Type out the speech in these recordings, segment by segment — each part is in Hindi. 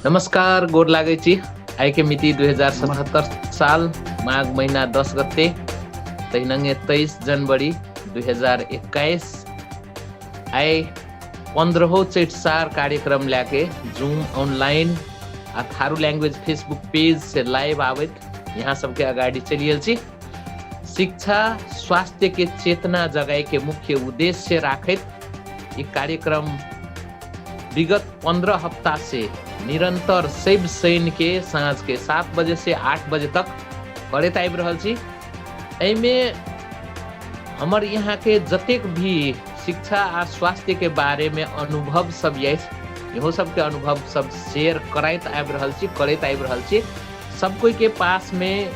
नमस्कार, गोर लागै छी। आइ के मिति नमस्ते। 2077 साल माघ महीना 10 गते, तहिनंगे 23 जनवरी 2021। आइ 15 चैत सार कार्यक्रम लाके जूम ऑनलाइन आ थारू लैंग्वेज फेसबुक पेज से लाइव आवत यहाँ सबके अगाडि चलियल छी। शिक्षा स्वास्थ्य के चेतना जगाए के मुख्य उद्देश्य राखत ये कार्यक्रम विगत 15 हफ्ता से निरंतर शैव शैन के साँझ के 7 बजे से 8 बजे तक करैत आबि रहल छी। एहिमे हमर यहाँ के जतेक भी शिक्षा आ स्वास्थ्य के बारे में अनुभव सब अछि, इहो सबके अनुभव सब शेयर करैत आबि रहल छी, करैत आबि रहल छी। सब कोई के पास में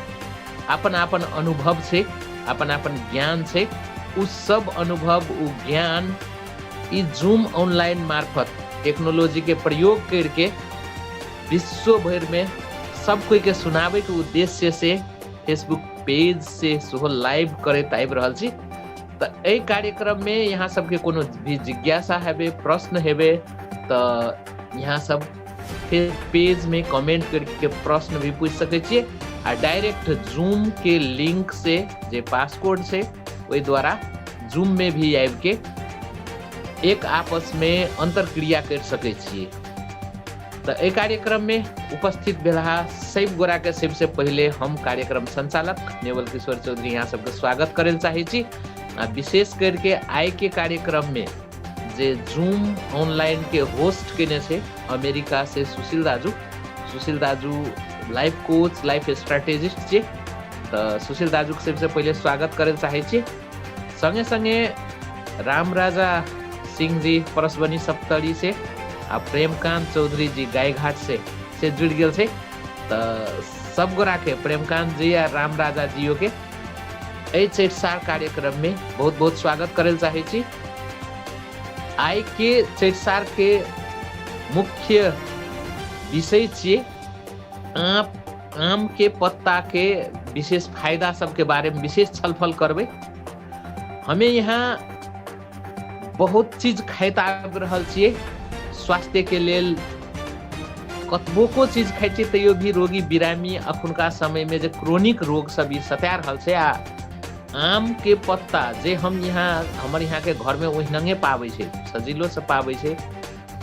अपन अपन अनुभव छै, अपन अपन ज्ञान छै। उ सब अनुभव, उ ज्ञान ई जूम ऑनलाइन मार्फत टेक्नोलॉजी के प्रयोग करके विश्व भर में सब कोई के सुनावे के उद्देश्य से फेसबुक पेज से सेहो लाइव करैत आबि रहल छी। तो एहि कार्यक्रम में यहाँ सबके कोनो भी जिज्ञासा हेबे, प्रश्न हेबे, तो यहाँ सब पेज में कमेंट करके प्रश्न भी पूछ सके छिए। आ डायरेक्ट जूम के लिंक से जे पासकोड से वही द्वारा जूम में भी आबि के एक आपस में अंतरक्रिया कर सके छिए। तो ए कार्यक्रम में उपस्थित भेला सब गोरा के सबसे पहले हम कार्यक्रम संचालक नेवल किशोर चौधरी यहाँ सबके स्वागत करे चाहे छी। विशेष करके आय के कार्यक्रम में जे जूम ऑनलाइन के होस्ट केने से अमेरिका से सुशील दाजू लाइफ कोच, लाइफ स्ट्रेटेजिस्ट छे। तो सुशील दाजू के सबसे पहले स्वागत करे चाहे छी। संगे संगे राम राजा सिंह जी परसबनी सप्तरी से आ प्रेमकांत चौधरी जी गायघाट से जुड़ गए थे। तो सब गोरा के प्रेमकांत जी या राम राजा जी के चैत सार कार्यक्रम में बहुत बहुत स्वागत करे चाहे छी। आई के चैत सार के मुख्य विषय छे आम के पत्ता के विशेष फायदा सबके बारे में विशेष छलफल करबे। हमें यहाँ बहुत चीज खाइत आबि रहल छिए, स्वास्थ्य के लेल कतबो को चीज खाइ छिए तैयो भी रोगी बिरामी अखुनका समय में जे क्रोनिक रोग सब ई सता रहल छै। आ आम के पत्ता जे हम यहाँ हमर यहाँ के घर में ओहिनंगे पावे छै, सजिलो से पावे छै।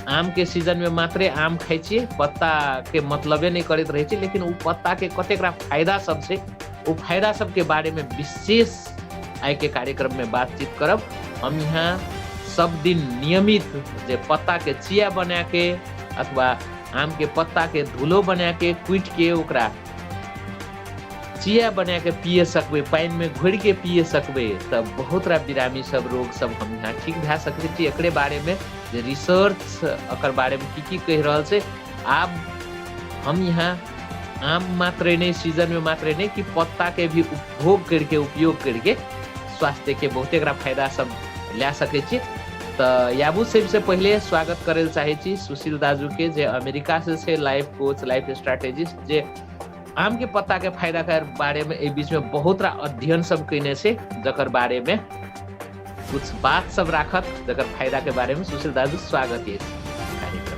आम के सीजन में मात्रे आम खाइ छिए, पत्ता के मतलबे नहीं करैत रहे छै। लेकिन उ पत्ता के कतेकरा फायदा सब छै, उ फायदा सब के बारे में विशेष आय के कार्यक्रम में बातचीत करब। हम यहाँ सब दिन नियमित जे पत्ता के चिया बना के अथवा आम के पत्ता के धुलो बना के कुट के ओकरा चिया बना के पिए सकबे, पानी में घोर के पिए सकबे, तब बहुत रा बिरामी सब रोग सब हम यहाँ ठीक भए सकै छी। एकरे बारे में जे रिसर्च अकर बारे में की कह रहल छै। आब हम यहाँ आम मात्रे नहीं, सीजन में मात्रे नहीं कि पत्ता के भी उपभोग करके उपयोग करके स्वास्थ्य के बहुते फायदा सब ला सके छी। तो याबू सबसे पहले स्वागत करे चाहे छी सुशील दाजू के जे अमेरिका से छे, लाइफ कोच, लाइफ स्ट्रेटेजिस्ट, जे आम के पत्ता के फायदा के बारे में ए बीच में बहुत रा अध्ययन सब कने से, जकर बारे में कुछ बात सब राखत, जकर फायदा के बारे में सुशील दाजू स्वागत है कार्यक्रम।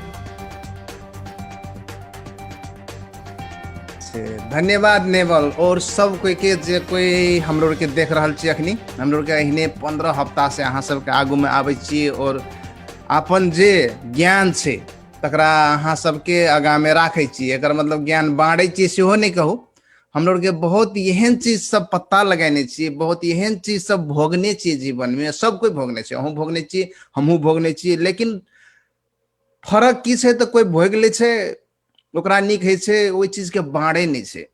धन्यवाद नेवल और सब कोई के जे कोई हम लोग के देख रहल छी। अखनी हम लोग के अहिने 15 हफ्ता से अहाँ सब के आगू में आबै छी और अपन जे ज्ञान छै तकरा अहाँ सबके आगा में राखै छी। एकर मतलब ज्ञान बाँटै छी सेहो नहीं कहू। हम लोग के बहुत एहन चीज सब पता लगाने छी, बहुत एहन चीज सब भोगने छी जीवन में। सब कोई भोगने छी, अहूँ भोगने छी, हमहूँ भोगने छी। लेकिन फर्क की छै तो कोई भोग ले छै ओकरा नीक है छै, ओहि चीज के बाँटे नहीं छै।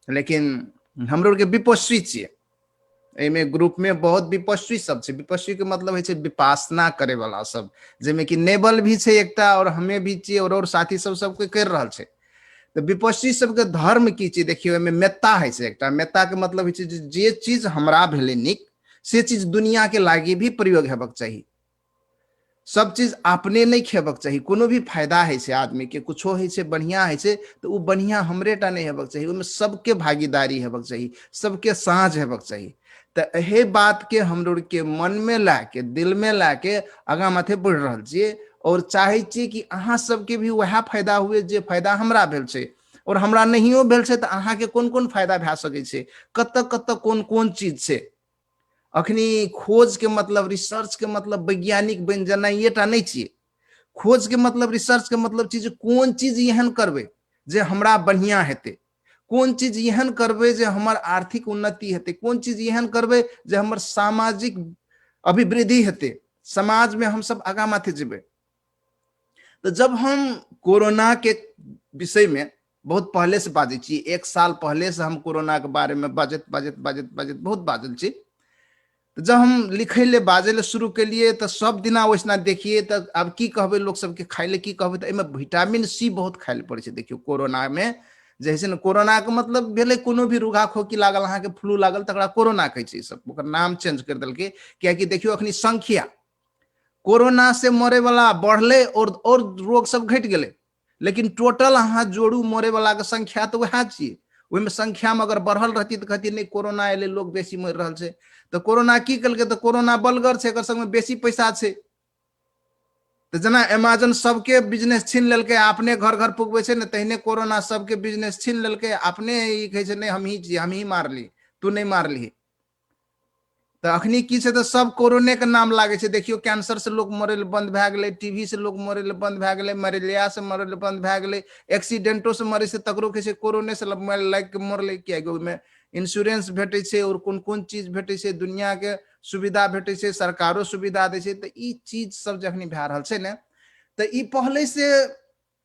लेकिन हम लोग के विपस्वी छिए, एमे ग्रुप में बहुत विपस्वी सब छै। विपस्वी के मतलब है छै विपासना करे वाला सब, जेमे कि नेबल भी छै एकटा और हमें भी छिए और साथी सब कोई कर रहल छै। तो विपस्वी सबके धर्म की चीज देखियो, एमे मेत्ता है छै एकटा। मेत्ता के मतलब है छै जे चीज हमरा भेले नीक से चीज दुनिया के लागी भी प्रयोग हेबाक चाहिए। सब चीज अपने नहीं खेबक चाहिए। कोनो भी फायदा है से आदमी के कुछो है से बढ़िया है से तो वो बढ़िया हमरेटा नहीं हेबाक चाहिए, उसमें सबके भागीदारी हेबाक चाहिए, सबके साझ हेबाक चाहिए। तो यही बात के हम लोग के मन में लाके, दिल में लाके आगा माथे बढ़ रहा छिए और चाहे छी कि अहाँ सबके भी वह फायदा हुए जे फायदा हमरा भेल छै, और हमरा नहियो भेल छै तऽ अहाँ के कोन कोन फायदा भए सकै छै, कत कत कोन कोन चीज छै। अखनी खोज के मतलब, रिसर्च के मतलब वैज्ञानिक बन जेनाइ एटा नहीं छियै। खोज के मतलब, रिसर्च के मतलब चीज कोन चीज एहन करबै जे हमरा बढ़िया हेतै, कोन चीज एहन करबै जे हमर आर्थिक उन्नति हेतै, कोन चीज एहन करबै जे हमर सामाजिक अभिवृद्धि हेतै, समाज में हम सब आगा माथे जेबै। तो जब हम कोरोना के विषय में बहुत पहले से बाजै छी, 1 साल पहले से हम कोरोना के बारे में बाजत बाजत बाजत बाजत बहुत बाजल छी। तो जब हम लिखे ले बाजे ले शुरू के लिए तो सब दिना वैसना देखिए, तो अब की कहबे लोग सबके खाए ले की कहबे, तो एमे विटामिन सी बहुत खाए ले पड़े छै। देखियो कोरोना में जैसे न, कोरोना के मतलब भेले कोनो भी रुगा खोकी लागल, अहाँ के फ्लू लागल, तकरा कोरोना कहै छै। सब ओकर नाम चेंज कर देलकै, कियाकि देखियो अखनी संख्या कोरोना से मरे वाला बढ़ले और रोग सब घट गेले, लेकिन टोटल अहाँ जोड़ू मरे वाला के संख्या तो वह छिए। ओहिमे संख्या में अगर बढ़ल रहती तो कहती नहीं कोरोना एले लोग बेसी मर रहा है। तो कोरोना की कलके, तो कोरोना बलगर छै, एकर संग में बेसी पैसा छै। तो जना अमेजन सबके बिजनेस छीन लेलकै, अपने घर घर पुगबे छै ने, तहिने कोरोना सबके बिजनेस छीन लेलकै। अपने ई कहै छै नहीं हम ही मारली, तू नहीं मारली। तो अखनी की छै, तो सब कोरोने के नाम लागे छै। देखियो कैंसर से लोग मरे बंद भए गेले, टीवी से लोग मरे बंद भए गेले, मलेरिया से मरे बंद भए गेले, एक्सीडेंटो से मरे से तकरो कहै छै कोरोने से लाग के मरले। कियाकि ओहिमे इंश्योरेंस भेटे छै और कोन कोन चीज भेटे छै, दुनिया के सुविधा भेटे छै, सरकारो सुविधा दै छै। तो ई चीज सब जखनी भए रहल छै ने, तो ई पहले से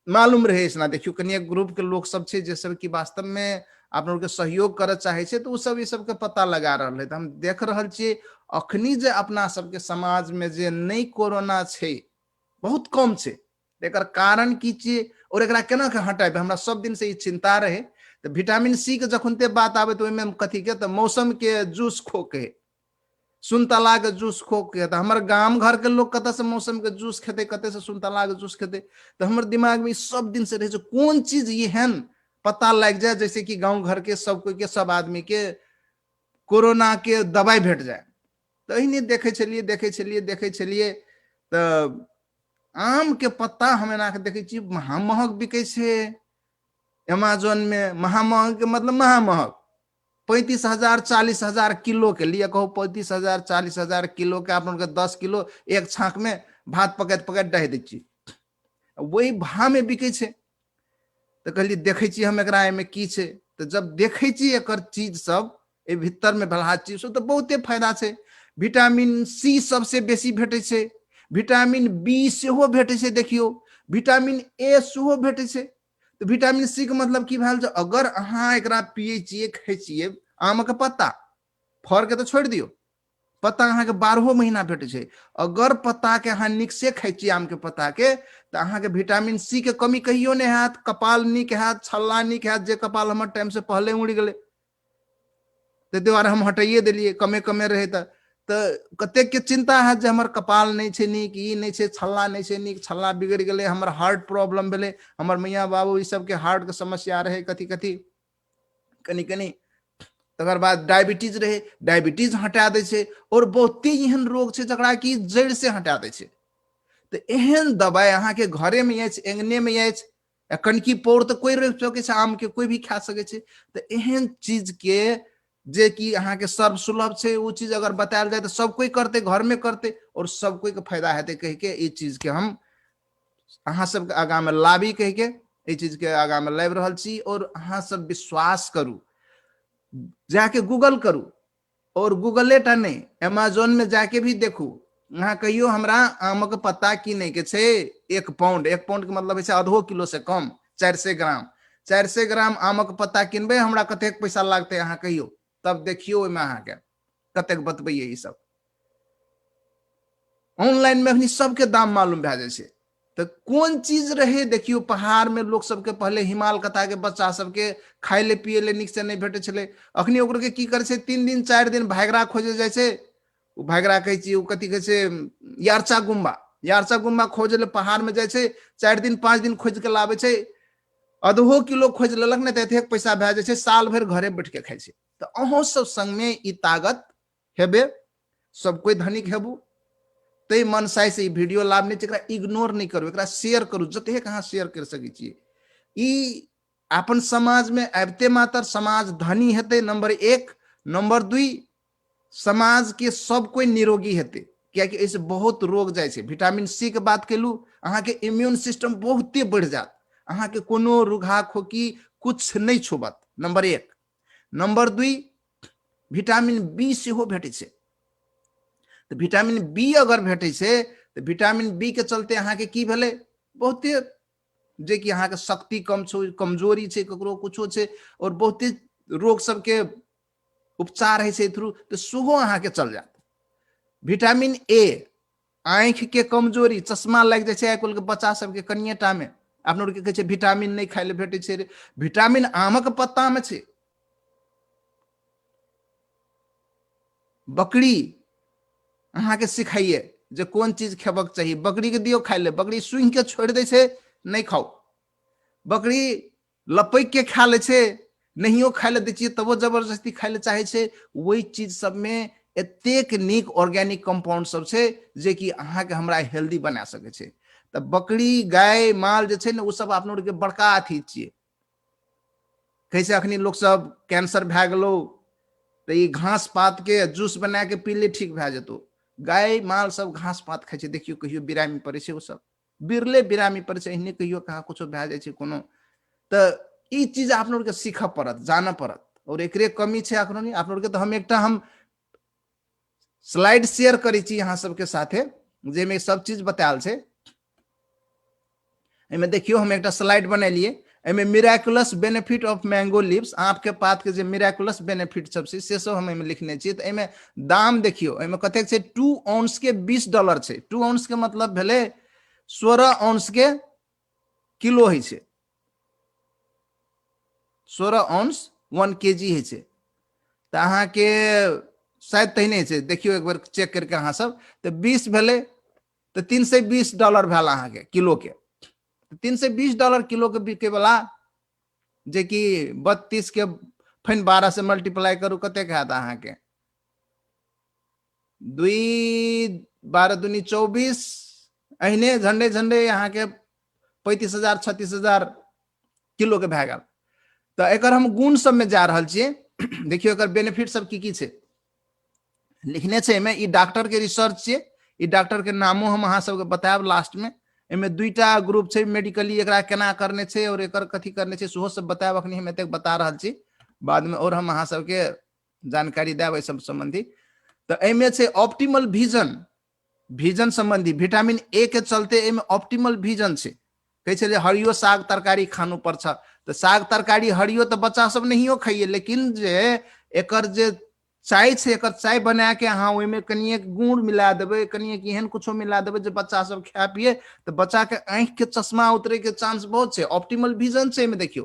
मालूम रहे ना। देखियो कनी एक ग्रुप के लोग सब छै जे सब की वास्तव में आप लोग के सहयोग करे चाहे छै, तो उ सब ई सब के पता लगा रहल है। तो हम देख रहल छियै अखनी जे अपना सबके समाज में जे नहीं कोरोना छै, बहुत कम छै। एकर कारण की छियै और एकरा केना के हटाबे, हमरा सब दिन से ई चिंता रहे। तो विटामिन सी के जखनते बात आवे तो ओहिमे कथी के, तो मौसम के जूस खो के, सुनतला के जूस खो के। तो हमारे गांव घर के लोग कत से मौसम के जूस खेते, कते से सुनतला के जूस खेते। तो हमर दिमाग में सब दिन से रहे छै कौन चीज एहन पता लग जाए जैसे कि गांव घर के सब कोई के, सब आदमी के कोरोना के दवाई भेट जाए। तो अहिने देखे छलिए तो आम के पत्ता हम एना के देखे छी महामहग बिकै छै अमेजोन में। महामहग के मतलब महामहग, 35,000 40,000 किलो के लिए कहो, 35,000 40,000 किलो के आप 10 किलो एक छाक में भात पकैत पकैत डह दै छी, वही भाव में बिकै छै। तो कहलिए देखे छी हम एकरा में की छै। तो जब देखे छी एकर चीज सब ए भीतर में भला चीज सब, तो बहुते फायदा छै। विटामिन सी सबसे बेसी भेटे छै, विटामिन बी सेहो भेटे छै। देखियो विटामिन ए सेहो भेटे छै। तो विटामिन सी के मतलब की भेल, अगर अहाँ एकरा पिए छिए, खाए छिए, आम के पत्ता फर के तो छोड़ दियो, पत्ता अहाँ के 12 महीना भेटे छै। अगर पत्ता के अहाँ नीक से खाए छिए आम के पत्ता के, तो अहाँ के विटामिन सी के कमी कहियो नहीं हैत, कपाल नीक हैत, छल्ला नीक हैत। जे कपाल हमर टाइम से पहले उड़ गेले, ते द्वारा हम हटाइए देलिए, कमे कमे रहे। तो कते के चिंता है जे हमर कपाल नहीं छै नीक, ई नहीं छै, छल्ला नहीं छै नीक, छल्ला बिगड़ गेले, हमर हार्ट प्रॉब्लम भेले, हमर मैया बाबू ई सब के हार्ट के समस्या रहे, कथी कथी कनी कनी। तकर बाद डायबिटीज रहे, डायबिटीज हटा दे छै। और बहुते एहन रोग छै जकरा कि जड़ से हटा दे छै। तो एहन दवाई अहाँ के घरे में अछि, अंगने में अछि। कनकी पौर तो कोई रोक सके छै, आम के कोई भी खा सके छै। तो एहन चीज के जे कि अहाँ के सर्व सुलभ छै, वो चीज अगर बतायल जाए तो सब कोई करते, घर में करते, और सब कोई के फायदा हेते। कह के ई चीज के हम अहाँ सब के आगा में लाबी, कह के ई चीज के आगा में लाबि रहल छी। और अहाँ सब विश्वास करू, जाके गूगल करू, और गूगले टा नहीं, अमेजोन में जाके भी देखू। अहाँ कहियो हमरा आम के पत्ता किने के छै 1 पाउंड, 1 पाउंड के मतलब है आधो किलो से कम, 400 ग्राम, 400 ग्राम आमक पत्ता किनबे, हमरा कतेक पैसा लागते अहाँ कहियो, तब देखियो ओहिमे अहाँ के कतेक बतबैये। ई सब ऑनलाइन में अखनी सबके दाम मालूम भए जाए छै। तो कौन चीज रहे, देखियो पहाड़ में लोग सबके पहले हिमाल कथा के बच्चा सबके खाए ले पिए ले निक से नहीं भेटे छले। अखनी ओकरो के की करे छै, 3 दिन 4 दिन भागरा खोजे जाए छै। उ भागरा कहै छी, उ कथी कहै छै, यारचा गुम्बा खोजे ले पहाड़ में जाए छै। 4 दिन 5 दिन खोज के लावे छै, आधो किलो खोज लेलक ने, तो एतेक पैसा भए जाए छै, साल भर घरे बैठ के खाए छै। तो अहों सब संग में ई ताकत हेबे, सब कोई धनिक हेबू। तै मनसाय से वीडियो लाभ नहीं एकरा इग्नोर नहीं करू, एकरा शेयर करू, जते कहाँ शेयर कर सकै छियै। ई अपन समाज में आबते मात्र समाज धनी हेतै, नंबर 1। नंबर 2, समाज के सब कोई निरोगी हेतै, कियाकि ऐसे बहुत रोग जाय छै। विटामिन सी के बात केलू, अहाँ के इम्यून सिस्टम बहुते बढ़ जात, अहाँ के कोनो रुघा खोकी कुछ नहीं छुबत, नंबर 1। नंबर 2, विटामिन बी सेहो भेटै छै। तो विटामिन बी अगर भेटै छै तो विटामिन बी के चलते अहाँ के की भेलै, बहुते जे कि अहाँ के शक्ति कम छो, कमजोरी छै, ककरो कुछो छै, और बहुते रोग सबके उपचार है थ्रू, तो सेहो अहाँ के चल जात। विटामिन ए, आँख के कमजोरी, चश्मा लग जाए छै आइ काल्हि के बच्चा सबके कनिए टा में, अपने के कहै छै विटामिन नहीं खाय ले भेटै छै रे। विटामिन आमक पत्ता में छै। बकरी अहाँ के सिखाइए जे कोन चीज खेबक चाहिए, बकरी के दियो खाय ले, बकरी सूंघ के छोड़ दे छै, नहीं खाओ। बकरी लपैक के खा ले छै, नहियो खाय ले दै छियै तबो जबरदस्ती खाय ले चाहे छै। वही चीज सब में एतेक नीक ऑर्गेनिक कंपाउंड सब छै जे कि अहाँ के हमरा हेल्दी बना सके छै। तो बकरी गाय माल जे छै ने, उ सब अपने के बड़का अथी छियै। कैसे अखनी लोग सब कैंसर भए गेलो तो ई घास पात के जूस बना के पी ले ठीक भए जेतौ। गाय माल सब घास पात खाइ छै, देखियो कहियो बिरामी पड़े छै, ओ सब बिरले बिरामी पड़े छै, एहने कहियो कहाँ कुछो भए जाइ छै कोनो। तो ई चीज आप लोग के सीखऽ पड़त, जानऽ पड़त, और एकरे कमी छै अखनो। आप लोग के तो हम एकटा हम स्लाइड शेयर करै छी अहाँ सबके साथे, जेमे सब चीज बतायल छै। एमे देखियो हम एकटा स्लाइड बनेलिए, एमे miraculous benefit of mango leaves, आम के पात के जे मिराकुलस बेनिफिट सब छै से सब हम एमे लिखने छी। तो एमे दाम देखियो, एमे कतेक छै, 2 आउंस के $20 छै। 2 आउंस के मतलब भेले 16 आउंस के किलो है छै, 16 आउंस 1 kg है छै। तो अहाँ के शायद तहने छै, देखियो एक बार चेक करके अहाँ सब। तो 20 भेले तो $320 भेल अहाँ के किलो के। $320 किलो के बिके वाला, जे कि 32 के फैन 12 से मल्टीप्लाई करू, कते हैत अहाँ के 2 12 दूनी 24, अहिने झंडे झंडे अहाँ के 35,000 36,000 किलो के भए गेल। तो एकर हम गुण सब में जा रहल छियै। देखियो एकर बेनिफिट सब की छै लिखने छै एमे। ई डॉक्टर के रिसर्च छै, ई डॉक्टर के नामो हम अहाँ सबके बतायब लास्ट में। एमे 2टा ग्रुप छै, मेडिकली एकरा केना करने छै और एकर कथी करने छै सेहो सब बतायब। अखनी हम एतेक बता रहल छी, बाद में और हम अहाँ सबके जानकारी देब एहि सब संबंधी। तो एमे छै ऑप्टिमल विजन, विजन संबंधी विटामिन ए के चलते एमे ऑप्टिमल विजन छै। कहै छै जे हरियो साग तरकारी खानो पड़छ, तो साग तरकारी हरियो तो बच्चा सब नहियो खाइए, लेकिन जे एकर जे चाय छै, एकर चाय बना के अहाँ ओहिमे कनिए गुड़ मिला देबै, कनिए एहन कुछो मिला देबै जे बच्चा सब खाए पिए, तो बच्चा के आंख के चश्मा उतरे के चांस बहुत छै। ऑप्टिमल विजन छै एमे देखियो।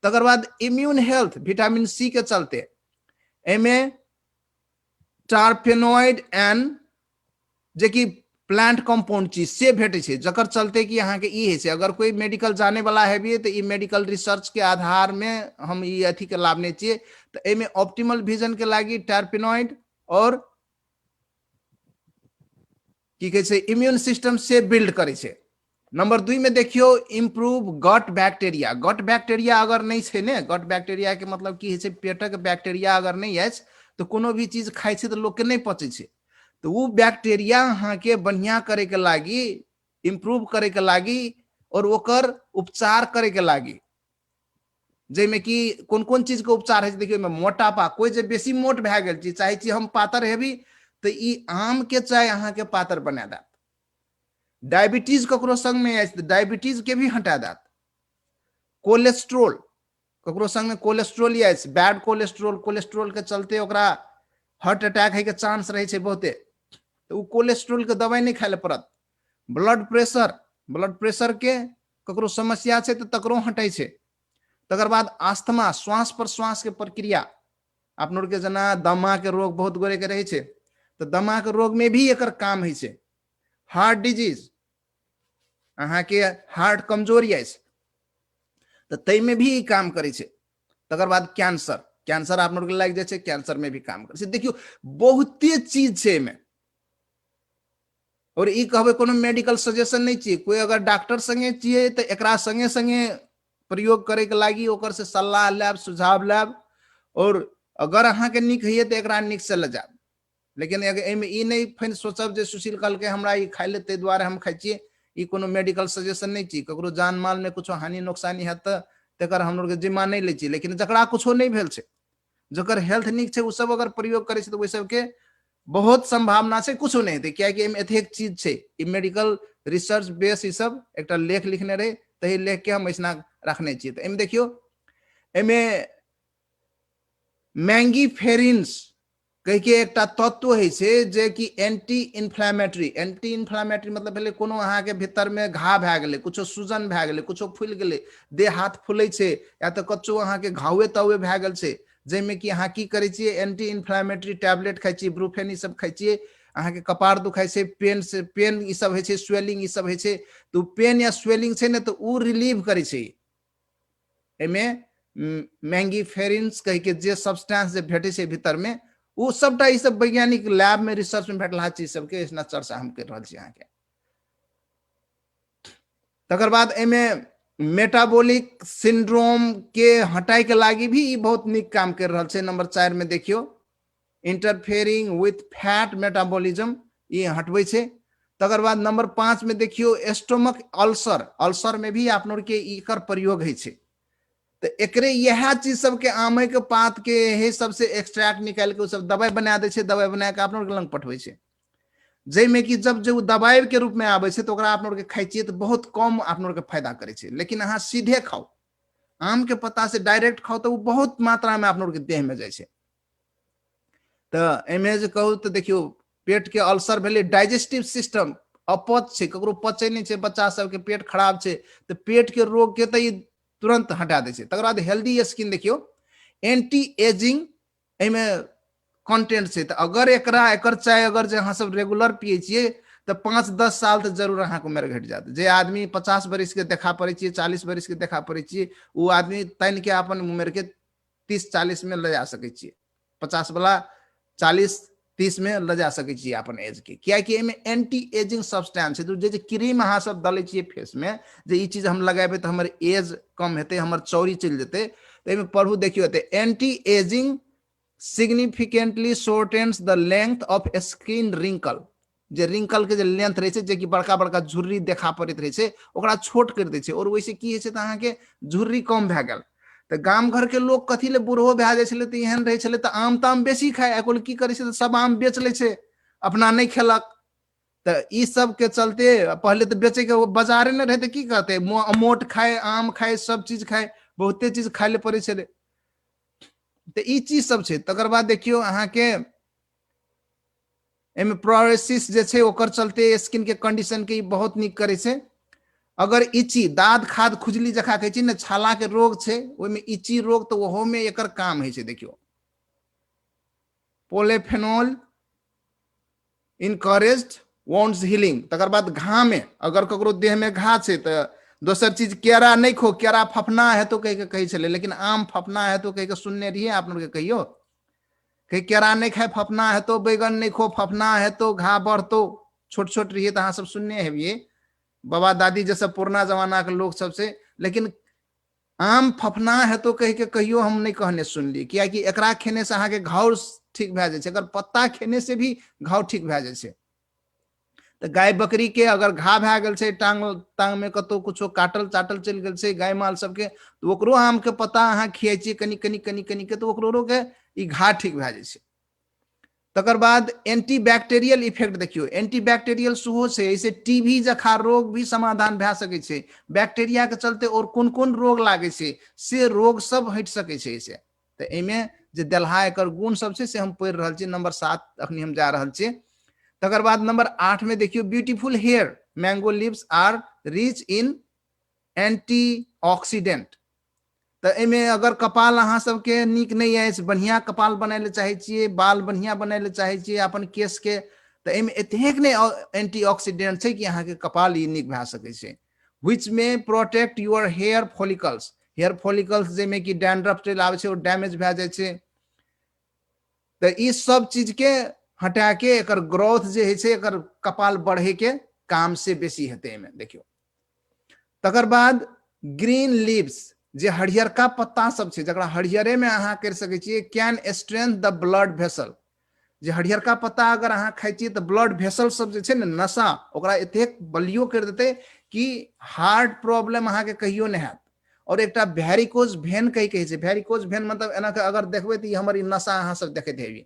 तकर बाद इम्यून हेल्थ, विटामिन सी के चलते एमे टारपेनोइड एंड जे कि प्लांट कंपाउंड चीज से भेटे छै, जकर चलते कि अहाँ के ई है छै। अगर कोई मेडिकल जाने वाला है भी तो ई मेडिकल रिसर्च के आधार में हम ई अथी के लाभने छियै। तो एमे ऑप्टिमल विजन के लागी टारपेनोइड और की कहे छै इम्यून सिस्टम से बिल्ड करे छै। नंबर 2 में देखियो improve gut bacteria. Gut bacteria अगर नहीं छै ने, गट बैक्टीरिया के मतलब की है छै, पेटक बैक्टीरिया अगर नहीं है तो कोनो भी चीज खाइ छै तो लोग के नहीं पचे छै। तो वो बैक्टीरिया अहाँ के बढ़िया करे के लागी, इम्प्रूव करे के लागी और ओकर उपचार करे के लागी, जेमे कि कोन कोन चीज के उपचार है देखियो। मोटापा, कोई जे बेसी मोट भए गेल छी, चाहे छी हम पातर हेबी, तो ई आम के चाय अहाँ के पातर बना देत। डायबिटीज ककरो संग में है, डायबिटीज के भी हटा देत। कोलेस्ट्रोल, ककरो संग में कोलेस्ट्रोल है, बैड कोलेस्ट्रोल, कोलेस्ट्रोल के चलते ओकरा हार्ट अटैक है के चांस रहे छै बहुते, तो कोलेस्ट्रोल के दवाई नहीं खाए ले पड़त। ब्लड प्रेशर, ब्लड प्रेशर के ककरो समस्या छै तो तकरो हटे छै। तकर बाद अस्थमा, श्वास प्रश्वास के प्रक्रिया, अपने के जना दमा के रोग बहुत गोरे के रहे छै, तो दमा के रोग में भी एकर काम है छै। हार्ट डिजीज, अहाँ के हार्ट कमजोरी है तो तै में भी काम करे छै। तकर बाद कैंसर, कैंसर आप लोग लग जाए, कैंसर में भी काम करे। देखियो बहुते चीज छै में, और ई कहबे कोनो मेडिकल सजेशन नहीं चाहिए, कोई अगर डॉक्टर संगे चाहिए तो एकरा संगे संगे प्रयोग करे के लागी ओकर से सलाह लेब, सुझाव लेब, और अगर अहाँ के निक होइए तो एकरा निक से ले जाब। लेकिन एमे ई नहीं फिर सोचब जे सुशील कहल के हमरा ई खाइ ले ते द्वारे हम खाइ छिए, ई कोनो मेडिकल सजेशन नहीं चाहिए। ककरो जान माल में कुछ हानि नुकसानी है तो तेकर हम लोग के जिम्मा नहीं ले छी। लेकिन जकरा कुछो नहीं भेल छै, जकर हेल्थ निक छै, उ सब अगर प्रयोग करे छै तो ओइ सब के बहुत संभावना से कुछ नहीं हेतै, कियाकि एमे एतेक चीज छै। ई मेडिकल रिसर्च बेस ई सब एकटा लेख लिखने रहे, तही लेख के हम ऐसना रखने छी। तो एमे देखियो, एमे मैंगीफेरिन्स कह के एकटा तत्व है छै जे कि एंटी इन्फ्लेमेटरी मतलब भेले कोनो अहाँ के भीतर में घा भए गेलै, कुछो सूजन भए गेलै, कुछो फूल गेलै, देह हाथ फूलै छै, या तो कच्चो अहाँ के घावे तावे भए गेल छै, जैमे कि अहाँ की करे छिए, एंटी इन्फ्लेमेटरी टैबलेट खाइ छिए, ब्रूफेन ई सब खाइ छिए, अहाँ के कपार दुखाइ छै, पेन ई सब होइ छै, स्वेलिंग ई सब होइ छै, तो पेन या स्वेलिंग छै ने तो उ रिलीव करे छै। एमे मैंगीफेरिन्स कह के जे सब्सटेंस जे भेटे छै भीतर में, वो सबटा ई सब वैज्ञानिक लैब में रिसर्च में भेटला चीज सबके इसना चर्चा हम कर रहल छी अहाँ के। तकर बाद एमे मेटाबॉलिक सिंड्रोम के हटाए के लागी भी ई बहुत निक काम कर रहल छै। नंबर 4 में देखियो, इंटरफेयरिंग विथ फैट मेटाबॉलिज्म, ये हटवे छै। तकर बाद नंबर 5 में देखियो, स्टोमक अल्सर में भी आप लोग के इकर प्रयोग है छै। तो एकरे यह चीज सब के आमे के पात के हे सबसे एक्सट्रैक्ट निकाल के सब दवाई बना दे छै, दवाई बना के आप लोग लंग पठवे छै, जैमे कि जब जो दवाई के रूप में आवे छै तो ओकरा आप लोग के खाइ छिए तो बहुत कम आप लोग के फायदा करे छै। लेकिन अहाँ सीधे खाओ, आम के पत्ता से डायरेक्ट खाओ तो वो बहुत मात्रा में आप लोग के देह में जाए छै। तो एमे जे कहू तो देखियो, पेट के अल्सर भेले, डाइजेस्टिव सिस्टम अपच छै, ककरो पचे नहीं छै, बच्चा सब के पेट खराब छै, तो पेट के रोग के तो तुरंत हटा दे छै। तकर बाद हेल्दी स्किन देखियो, एंटी एजिंग एमे कंटेंट छै। तो अगर एकरा एकर चाय अगर जे अहाँ सब रेगुलर पिए छिए तो 5-10 साल तो जरूर अहाँ को उम्र घट जात। जे आदमी 50 बरिस के देखा पड़े छिए, 40 बरिस के देखा पड़े छिए, वो आदमी तन के अपन उम्र के 30-40 में ले जा सके छिए, 50 वाला 40-30 में ले जा सके छिए अपन एज के, कियाकि एमे एंटी एजिंग सब्सटेंस है। तो जे क्रीम अहाँ सब डाले छिए फेस में, जे ई चीज हम लगाबे तो हमर एज कम हेते, हमर चौड़ी चल जेते, तो एमे पढ़ू देखियो, anti ageing significantly shortens the length of skin wrinkle, जे रिंकल के जे लेंथ रहे छै, जे कि बड़का बड़का झुर्री देखा पड़ैत रहे छै, ओकरा छोट कर दे छै। और वैसे की है तो अहाँ के झुर्री कम भए गेल। तो गाम घर के लोग कथी ले बूढ़ो भए जाए छले तो एहन रहे छले तो आम ताम बेसी खाए, आइकाल्हि की करे छै तो सब आम बेच ले छै, अपना नहीं खेलक। तो ई सब के चलते पहले तो बेचे के बाजारे न रहे तो की करते, मोट खाए, आम खाए, सब चीज खाए, बहुते चीज खाए ले पड़े छले। तो ई चीज सब छै। तकर बाद देखियो अहाँ के एमे प्रोरेसिस जे छै, ओकर चलते स्किन के कंडीशन के बहुत निक करे छै। अगर इची दाद खाद खुजली जखा कहे छी ने, छाला के रोग छै, ओइमे इची रोग, तो ओहो में एकर काम है छै। देखियो, पोलेफेनॉल इनकरेज्ड वॉन्ड्स हीलिंग। तकर बाद घा में अगर ककरो देह में घा छै तो दोसर चीज, केरा नहीं खो, केरा फफना है तो कह के कही चले, लेकिन आम फफना है तो कह के सुनने रहिए आप लोग के, कहियो कि केरा नहीं खाए फफना है तो, बैगन नहीं खो फफना है तो, घा बढ़ तो, छोट छोट रहिए तो अहाँ सब सुनने है ये बाबा दादी जैसे पुराना जमाना के लोग सबसे। लेकिन आम फफना है तो कह के कहियो हम नहीं कहने सुनली, कियाकि एकरा खेने से अहाँ के घाव ठीक भए जाए छै, अगर पत्ता खेने से भी घाव ठीक भए जाए छै। तो गाय बकरी के अगर घा भए गेल छै, टांग में कतौ कुछो काटल चाटल चल गेल छै गाय माल सबके, तो ओकरो आम के पत्ता अहाँ खियाई छिए कनी कनी कनी कनी के, तो ओकरो के ई घा ठीक भए जाए छै। तकर बाद एंटीबैक्टीरियल इफेक्ट देखियो, एंटीबैक्टीरियल सेहो छै, ऐसे टीबी जखा रोग भी समाधान भए सके छै बैक्टीरिया के चलते। और कोन कोन रोग लागे छै से रोग सब हट सके छै ऐसे। तो एमे जे देलहा एकर गुण सब छै से हम पढ़ि रहल छी। नंबर 7 अखनी हम जा रहल छी। तकर बाद नंबर 8 में देखियो, beautiful hair, mango leaves are rich in antioxidant. तो एमे अगर कपाल अहाँ सबके निक नहीं है, बढ़िया कपाल बनाए ले चाहे छिए, बाल बढ़िया बनाए ले चाहे छिए अपन केस के, तो एमे एतेक ने एंटीऑक्सीडेंट छै कि अहाँ के कपाल ई निक भए सके छै। व्हिच में प्रोटेक्ट योर हेयर फॉलिकल्स जेमे कि डैंड्रफ चल आवे छै और डैमेज भए जाए छै। तो ई सब चीज के हटा के एकर ग्रोथ जे है से एकर कपाल बढ़े के काम से बेसी हेतै एमे देखियो। तकर बाद ग्रीन लीव्स जे हरियरका पत्ता सब छै जकरा हरियरे में अहाँ कर सकै छियै, can strength the blood vessel. जे हरियरका पत्ता अगर अहाँ खाइ छियै तऽ ब्लड वेसल सब जे छै ने नसा ओकरा एतेक बलियो कर देतै कि हार्ट प्रॉब्लम अहाँके कहियो नहीं हैत। और एकटा वेरिकोज भेन कहि कहै छै, वेरिकोज भेन मतलब एना के अगर देखबै तऽ हमर ई नसा अहाँ सब देखैत हेबी।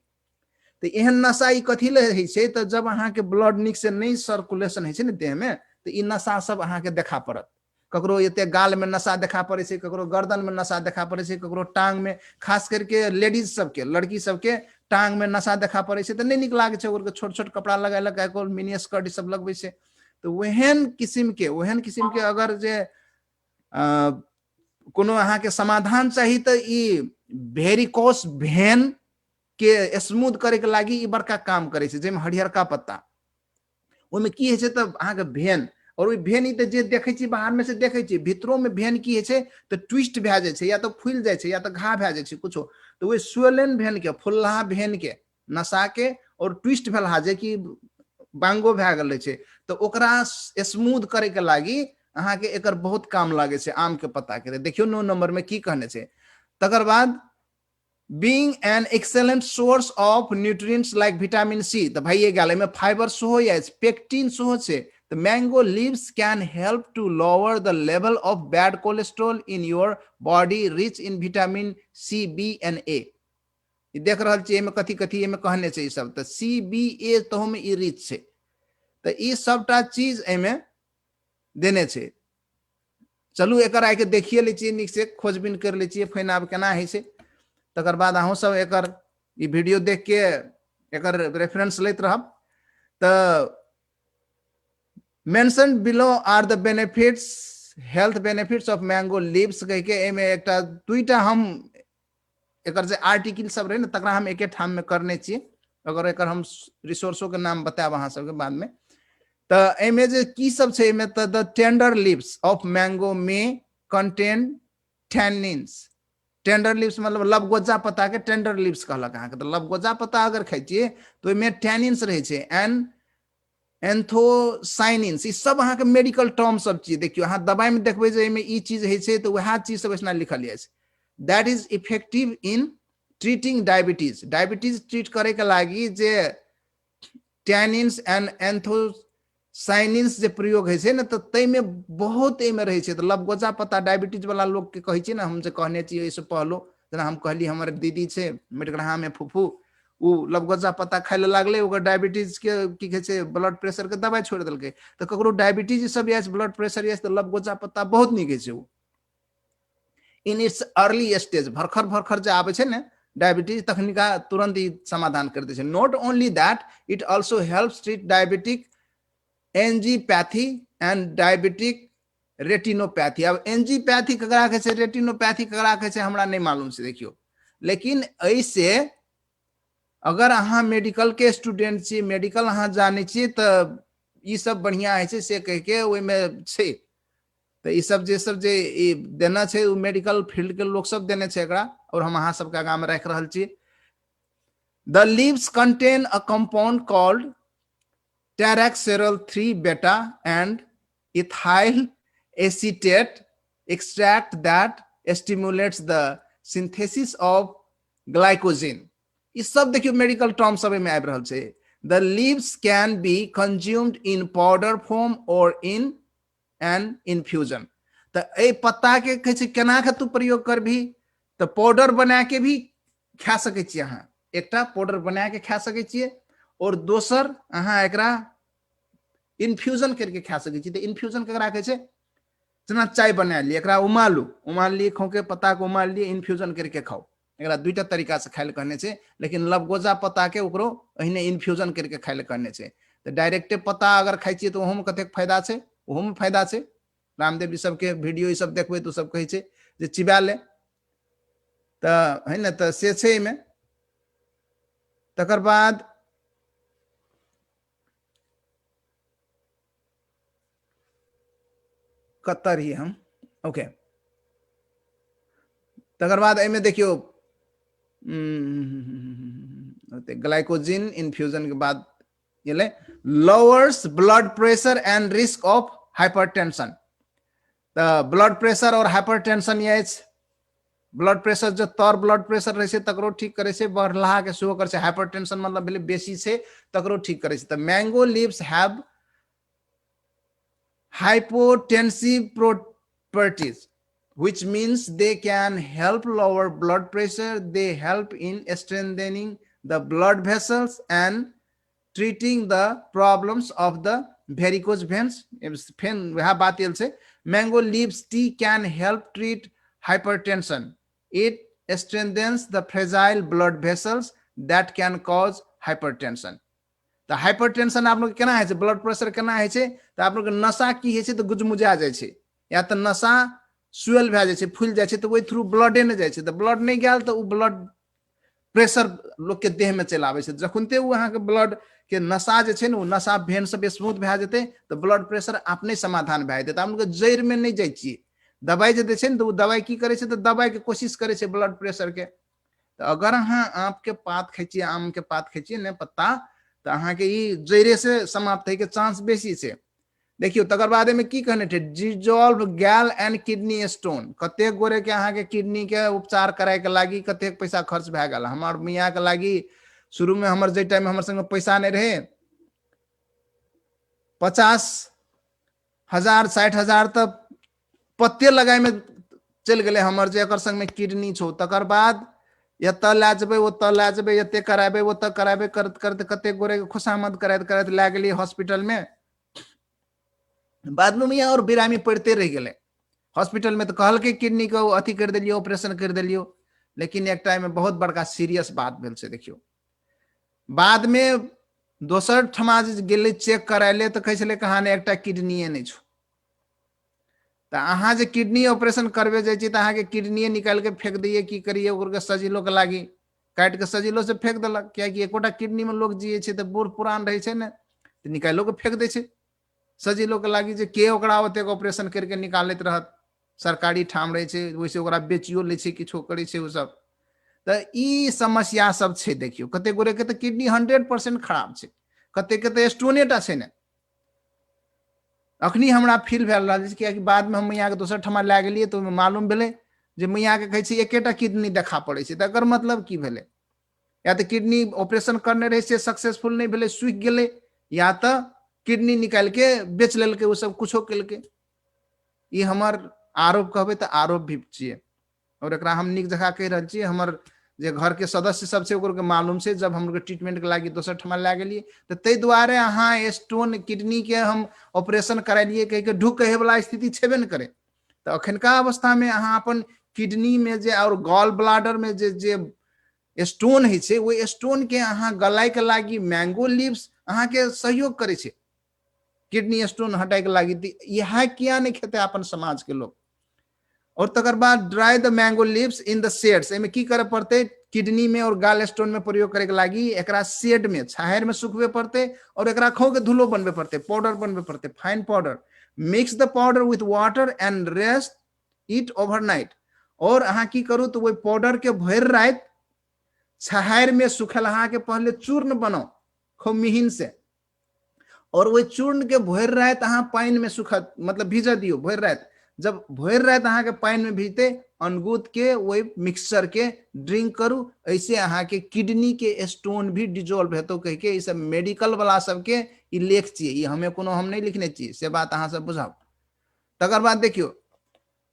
तो एहन नशा ई कथी ले होइ छै तऽ जब अहाँके ब्लड नीक से नहीं सर्कुलेशन होइ छै ने देह में तो ई नशा सब अहाँके देखा पड़त। ककरो एते गाल में नशा देखा पड़े छै, ककरो गर्दन में नशा देखा पड़े छै, ककरो टांग में, खास करके लेडीज सबके, लड़की सबके टांग में नशा देखा पड़े छै तो नहीं निक लागे छै। ओकर छोट छोट कपड़ा लगेलक, मिनी स्कर्ट सब लगबै छै। तो वहन किस्म के अगर जे कोनो अहाँके समाधान चाही तऽ ई वेरिकोस भेन के स्मूथ करे के लागी ई बड़का काम करे छै, जेमे हरियरका पत्ता ओहिमे की होइ छै तऽ अहाँके भेन, और ओहि भेन ई तऽ जे देखै छी बाहर में से देखै छी, भीतरो में भेन की होइ छै तऽ ट्विस्ट भए जाइ छै, या तो फूल जाइ छै या तो घा भए जाइ छै कुछो। तो वही स्वेलन भेन के, फुल्लाहा भेन के नसा के और ट्विस्ट भेलहा जे कि बांगो भए गेल छै तो ओकरा स्मूथ करे के लागी अहाँके एकर बहुत काम लागे छै आम के पत्ता के। देखियो 9 नंबर में की कहने छै। तकर बाद being an excellent source of nutrients like vitamin C, तो भाई ये गाले में फाइबर सो या पेक्टिन सो छे। The mango leaves can help to lower the level of bad cholesterol in your body, rich in vitamin C, B and A। ये देख रहल छी एमे कथी कथी एमे कहने छै ई सब, तो C, B, A तो हम ई रिच छै, तो ई सबटा चीज एमे देने छै। चलू एकर आके देखिए लै छियै, नीक से खोजबीन कर लै छियै फेन आब केना होइ छै। तकर बाद अहूँ सब एकर ई वीडियो देख के एकर रेफरेंस लेत रहब। तो mention below are the benefits, health benefits of mango leaves कह के एमे एकटा दुईटा हम एकर जे आर्टिकल सब रहे ना तकरा हम एके ठाम में करने छियै। अगर एकर हम रिसोर्सों के नाम बताब अहाँ सबके बाद में। तो एमे जे की सब छै एमे तो the tender leaves of mango में कंटेन टैनिन्स। टेंडर लीव्स मतलब लबगोजा पत्ता के टेंडर लीव्स कहलक अहाँके। तो लबगोजा पत्ता अगर खाइ छियै तो ओहिमे टैनिन्स रहे छै, एंथोसाइनिन्स, ई सब अहाँके मेडिकल टर्म सब चीज देखियो अहाँ दवाई में देखबै जे एहिमे ई चीज होइ छै तो वह चीज सब इसना लिखल है। That is effective in treating diabetes. Diabetes treat करे के लागी जे टैनिन्स एंड एंथोसाइनिन्स जे प्रयोग है छै ना तो तैमे बहुत एमे रहे छै। तो लबगोजा पत्ता डायबिटीज वाला लोग के कहै छै ना, हम जे कहने छियै इससे पहलो, जेना हम कहली हमर दीदी छै मेटगढ़ा में फूफू, उ लबगोजा पत्ता खाय ले लागले, ओकर डायबिटीज के की कहै छै ब्लड प्रेशर के दवाई छोड़ देलकै। तो ककरो डायबिटीज सब या ब्लड प्रेशर या तो लबगोजा पत्ता बहुत नीक छै। इन इट्स अर्ली स्टेज, भरखर भरखर जे आबै छै ने डायबिटीज तखनिका तुरंत ही समाधान कर दे छै। Not only that, it also helps treat diabetic angiopathy and diabetic retinopathy. अब एंजीपैथी ककरा कहै छै, रेटिनोपैथी ककरा कहै छै हमरा नहीं मालूम से देखियो। लेकिन ऐसे अगर अहाँ मेडिकल के स्टूडेंट छी, मेडिकल अहाँ जाने छी तो ई सब बढ़िया है से कह के ओहिमे छै। तो ई सब जे देना छै उ मेडिकल फील्ड के लोग सब देने छै एकरा, और हम अहाँ सबके आगा में रख रहल छी। The leaves contain a compound called taraxerol 3 beta and ethyl acetate extract that stimulates the synthesis of glycogen। ई सब देखियो मेडिकल टर्म सब में आबि रहल छै। The leaves can be consumed in powder form or in an infusion। तो ए पत्ता के कहै छै केना के तू प्रयोग करबी, तो पाउडर बना के भी खा सकै छियै अहाँ, एकटा पाउडर बना के खा सकै छियै, और दोसर अहाँ एकरा इन्फ्यूजन करके खा सकै छियै। तो इन्फ्यूजन ककरा कहै छै, जेना चाय बना लिए, एकरा उमाल लिए, खोके पत्ता के उमाल लिए, इन्फ्यूजन करके खाओ। एकरा दुईटा तरीका से खाय ले कहने छै, लेकिन लबगोजा पत्ता के ओकरो अहिने इन्फ्यूजन करके खाय ले कहने छै। तो डायरेक्टे पत्ता अगर खाइ छियै तो ओहो में कतेक फायदा छै, ओहो में फायदा छै। रामदेव जी सबके वीडियो ई सब देखबै तो सब कहै छै जे चिबा ले, तो है ना, तो से छै में। तकर बाद कत्तर ही हम ओके। तकर बाद एमे देखियो ग्लाइकोजिन इन्फ्यूजन के बाद ये lowers blood pressure and risk of hypertension. तो ब्लड प्रेशर और हाइपरटेंशन ये ब्लड प्रेशर जो तर ब्लड प्रेशर रहे तकरो ठीक करे से, बढ़ला के सेहो करे से। हाइपरटेंशन मतलब भेले बेसी से तकरो ठीक करे से। तो mango leaves have hypotensive properties, which means they can help lower blood pressure. They help in strengthening the blood vessels and treating the problems of the varicose veins. वह बात ये से mango leaves tea can help treat hypertension. It strengthens the fragile blood vessels that can cause hypertension. तो हाइपरटेंशन आप लोग केना है छै, ब्लड प्रेशर केना है छै, तो आप लोग नशा की है छै तो गुजमुजा जाय छै, या तो नशा स्वेल भए जाय छै, फूल जाय छै, तो ओहि थ्रू ब्लडे नहीं जाय छै। तो ब्लड नहीं गेल तो ब्लड प्रेशर लोग के देह में चल आवे छै। जखुनते वो अहाँ के ब्लड के नशा जे छै ने, नशा भेन सब स्मूथ भए जेते तो ब्लड प्रेशर अपने समाधान भए जेते। हम लोग जड़ में नहीं जाय छियै। दवाई जे दे छै ने तो दवाई की करे छै, तो दवाई के कोशिश करे छै ब्लड प्रेशर के। तो अगर अहाँ आम के पात खाइ छियै, आम के पात खाइ छियै ने पत्ता, तो अहाँ के जड़े से समाप्त होय के चांस बेसी छै। देखियो तकर बाद में की कहने थे, डिजॉल्व गैल एंड किडनी स्टोन। कते गोरे के अहाँ के किडनी के उपचार कराय के लागी कते पैसा खर्च भए गेल। हमार मियाँ के लागी शुरू में हमर जे टाइम हमर संग पैसा नहीं रहे, 50,000 60,000 तक पत्ते लगाए में चल गए हमर, जे एकर संग में किडनी छो। तकर बाद एतऽ लै जेबै, ओतऽ लै जेबै, एते कराबे ओतऽ कराबे करते करते कते गोरे के खुशामद करैत करैत लै गेलियै हॉस्पिटल में। बाद में मियाँ और बिरामी पड़ते रह गए हॉस्पिटल में। तो कहलकै किडनी को अथी कर दिलियो, ऑपरेशन कर दिलियो, लेकिन एक टाइम में बहुत बड़का सीरियस बात भेल छै। देखियो बाद में दोसर ठमा जे गेलै चेक करायले तो कहै छलै कहाँ ने एकटा किडनीए नहीं छो। तो अहाँ जे किडनी ऑपरेशन करबे जाय छी तो अहाँ के किडनीए निकाल के फेंक दिए, की करिए, ओकर सजिलो के लागी काट के सजिलो से फेंक देलक। कियाकि एकोटा किडनी में लोग जिये छै तो बूढ़ पुरान रहे छै ने, तो निकालो के फेंक दे छै सजिलो के लागी, जे के ओकरा ओते ऑपरेशन करके निकालैत रहत। सरकारी ठाम रहे छै, वैसे ओकरा बेचियो ले छै, किछो करे छै ओ सब। तो ई समस्या सब छै। देखियो कते गोरे के तो किडनी 100% खराब छै, कते के तो स्टोनेटा छै ने। अखनी हमरा फील भेल रहल छै कि बाद में हम मैया के दोसर ठमा लै गेलियै तो मालूम भेलै जे मैया के कहै छै एकेटा किडनी देखा पड़े छै। तो एकर मतलब की भेलै, या तो किडनी ऑपरेशन करने रहे से सक्सेसफुल नहीं भेलै, सूख गेलै, या तो किडनी निकाल के बेच लेलकै, वो सब कुछो केलकै। ई हमर आरोप कहबै तो आरोप भी छियै, और एकरा हम नीक जगह कह रहल छियै। हमर जे घर के सदस्य सब छै ओकर के मालूम छै, जब हम ट्रीटमेंट के लागी दोसर ठमा लै गेलियै तो तै दुआरे अहाँ स्टोन किडनी के हम ऑपरेशन करालिए कह के ढुक कहे वाला स्थिति छेबे न करे। तो अखनका अवस्था में अहाँ अपन किडनी में जे और गॉल ब्लाडर में जे स्टोन है छै, वो स्टोन के अहाँ गलाय के लागी मैंगो लीव्स अहाँ के सहयोग करे छै किडनी स्टोन हटाए के लागी। यह किया नहीं खेते अपन समाज के लोग। और तकर बाद dry the mango leaves in the shades. एमे की करे पड़ते, किडनी में और गाल स्टोन में प्रयोग करे के लागी एकरा शेड में छाहर में सुखबे पड़ते, और एकरा खो के धुलो बनबे पड़ते, पाउडर बनबे पड़ते, fine powder. Mix the powder with water and rest it overnight. और अहाँ की करू तो वो पाउडर के भर रात छाहर में सुखल अहाँ के पहले चूर्ण बनाओ खूब मिहिन से, और वो चूर्ण के भर रात अहाँ पानी में सुखा मतलब भिजा दियो भर रात। जब भर रात अहाँ के पानी में भीजते अनगूत के वही मिक्सचर के ड्रिंक करू, ऐसे अहाँ के किडनी के स्टोन भी डिजोल्व हेतु कह के। ई सब मेडिकल वाला सबके ई लेख चाहिए, ई हमें कोनो हम नहीं लिखने चाहिए, से बात अहाँ सब बुझाओ। तकर बाद देखियो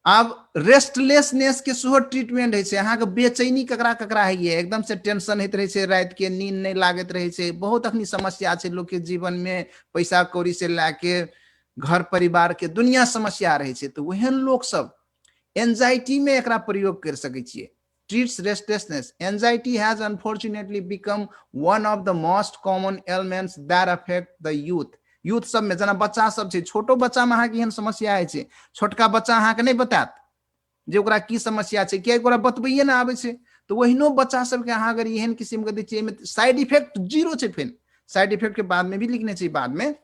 अब रेस्टलेसनेस के सेहो ट्रीटमेंट है छै। अहाँ के बेचैनी ककरा ककरा है, एकदम से टेंशन होइत रहे छै, रात के नींद नहीं लागत रहे छै, बहुत अखनी समस्या छै लोग के जीवन में, पैसा कौड़ी से लाके घर परिवार के दुनिया समस्या रहे छै। तो वहन लोग सब एंजाइटी में एकरा प्रयोग कर सकै छियै। Treats restlessness. Anxiety has unfortunately become one of the most common elements that affect the youth. Youth सब में जना बच्चा सब छै, छोटो बच्चा में अहाँ के एहन समस्या है छै, छोटका बच्चा अहाँ के नहीं बतात जे ओकरा की समस्या छै, किया ओकरा बतबैये ना आबै छै। तो वहिनो बच्चा सब के अहाँ अगर एहन किस्म के दै छियै, एमे साइड इफेक्ट जीरो छै, फिर साइड इफेक्ट के बाद में भी लिखने चाहिए बाद में।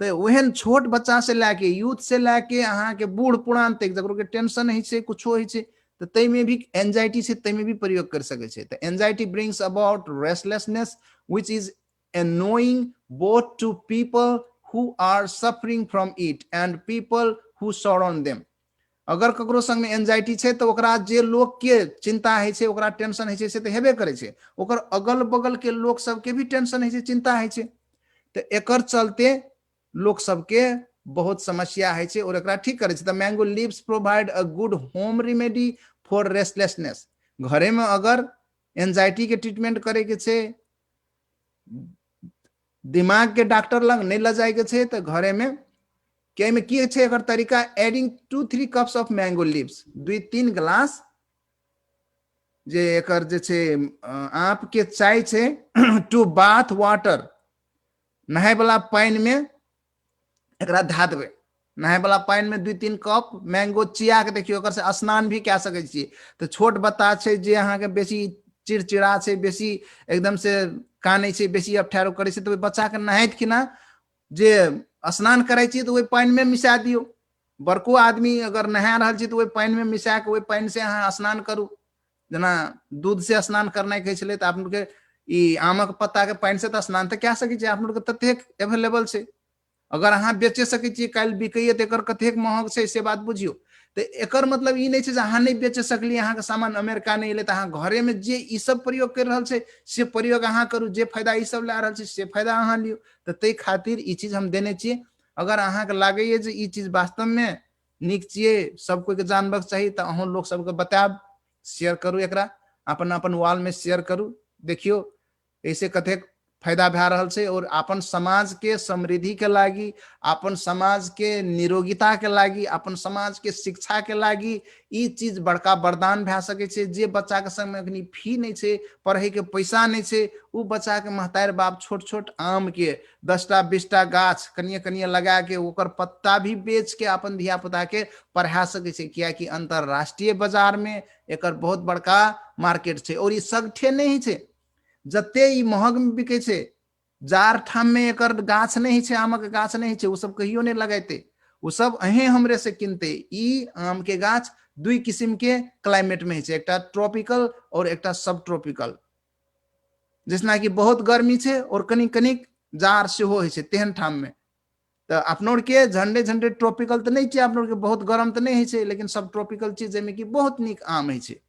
तो वहन छोट बच्चा से लाके यूथ से लाके अहाँ के बूढ़ पुरान तक जकरो के टेंशन है छै, कुछो है छै, तो तई में भी एंजाइटी से तई में भी प्रयोग कर सके छे। तो anxiety brings about restlessness which is annoying both to people who are suffering from it and people who surround them। अगर ककरो संग में एंजाइटी छे तो ओकरा जे लोग के चिंता है छे, ओकरा टेंशन है छे से तो हेबे करे छे, ओकर अगल बगल के लोग सबके भी टेंशन है छे, चिंता है छे। तो एकर चलते लोग सबके बहुत समस्या है छे और एकरा ठीक करे छे। The mango leaves provide a good home remedy for restlessness. घरे में अगर एंजाइटी के ट्रीटमेंट करे के छे, दिमाग के डॉक्टर लग नहीं ल जाए के छे, तो घरे में के में की छे एकर तरीका, adding 2-3 cups of mango leaves, 2-3 गिलास जे एकर जे छे आप के चाय छे टू बाथ वाटर, नहाय वाला पानी में एकरा धा देबे। नहाय वाला पानी में 2-3 कप मैंगो चिया के देखियो, एकर से स्नान भी कय सकै छी। तो छोट बच्चा छे जे अहाँ के बेसी चिड़चिड़ा छे, बेसी एकदम से कानै छे, बेसी अफठारो करे छे, तो बच्चा के नहाइत कि ना जे स्नान करे छी तो ओहि पानी में मिसा दियो। बड़को आदमी अगर नहा रहल छी तो ओहि पानी में मिसा के ओहि पानी से अहाँ स्नान करू। जना दूध से स्नान करना कहे छले तो आप लोग के ई आमक पत्ता के पानी से तो स्नान तो कय सकै छी। आप लोग के ततेक अवेलेबल छे, अगर अहाँ बेचे सकै छी, काल बिकैये तो एकर कतेक महग छे से बात बुझियो। तो एकर मतलब ई नहीं छे जे अहाँ नहीं बेच सकली, अहाँ के सामान अमेरिका नहीं एले तो अहाँ घरे में जे ई सब प्रयोग कर रहल छे से प्रयोग अहाँ करू, जे फायदा ई सब ला रहल छे से फायदा अहाँ लियो। तो तै खातिर ई चीज हम देने छिए। अगर अहाँ के लागैये जे ई चीज वास्तव में नीक छिए, सब कोई के जानबक चाही, तो अहाँ लोग सबके बताब, शेयर करू, एकरा अपन अपन वॉल में शेयर करू। देखियो ऐसे कतेक फायदा भै रहल छे और अपन समाज के समृद्धि के लागी, अपन समाज के निरोगिता के लागी, अपन समाज के शिक्षा के लागी ई चीज बड़का वरदान भै सकै छे। जे बच्चा के संग में अखनी फी नहीं छे, पढ़े के पैसा नहीं छे, उ बच्चा के महतार बाप छोट छोट आम के 10टा 20टा गाछ कनिए कनिए लगा के ओकर पत्ता भी बेच के अपन धिया पुता के पढ़ा सकै छे। किया कि अंतरराष्ट्रीय बाजार में एकर बहुत बड़का मार्केट छे और ई सगठे नहीं छे। जते ई महग में बिके छे, जार ठाम में एकर गाछ नहीं छे, आमक गाछ नहीं छे, उ सब कहियो नहीं लगाते, उ सब अहे हमरे से किनते। ई आम के गाछ 2 किस्म के क्लाइमेट में छे, एकटा ट्रॉपिकल और एकटा सब ट्रॉपिकल। जिसना कि बहुत गर्मी छे और कनिक कनिक जार से हो छे तेहन ठाम में। तो अपनोर के झंडे झंडे ट्रॉपिकल तो नहीं छे, अपनोर के बहुत गरम तो नहीं छे, लेकिन सब ट्रॉपिकल चीज जेमे कि बहुत निक आम है छे।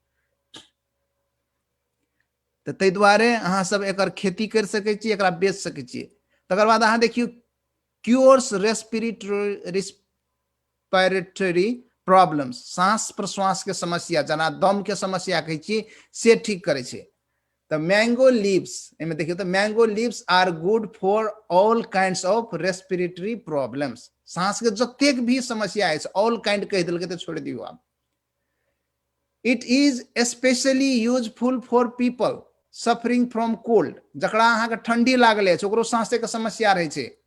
तो तै दुआरे अहाँ सब एकर खेती कर सकै छी, एकरा बेच सकै छी। तकर बाद अहाँ देखियो क्योर्स रेस्पिरेटरी प्रॉब्लम्स, सांस प्रश्वास के समस्या, जना दम के समस्या कहे छी से ठीक करे छे। तो मैंगो लीव्स एमे देखियो, तो mango leaves are good for all kinds of respiratory problems. सांस के जतेक भी समस्या है, ऑल काइंड कह देलके तो छोड़ दियो आप। It is specially useful for people suffering from cold, जकरा अहाँ के ठंडी लागल है, ओकरो सांसे के समस्या रहे छे।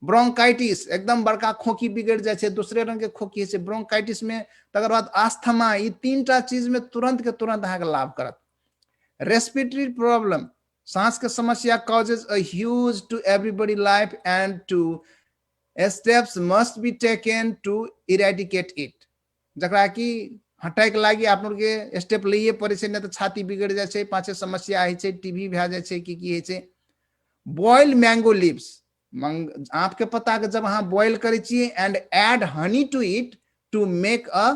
ब्रोंकाइटिस, एकदम बड़का खोखी बिगड़ जाए छे, दूसरे रंग के खोखी है ब्रोंकाइटिस में। तकर बाद आस्थमा, ई 3टा चीज में तुरंत के तुरंत अहाँ के लाभ करत। रेस्पिरेटरी प्रॉब्लम, सांस के समस्या causes a huge to everybody life and to steps must be taken to eradicate it। जकरा कि हटाए के लागी आप लोग के स्टेप लिए पड़े छे, नहीं तो छाती बिगड़ जाए छे, पाछे समस्या है छे, टीबी भै जाए छे, की है छे। बॉयल मैंगो लीव्स, आप के पत्ता के जब अहाँ बॉयल करे छिए and add honey to it to make a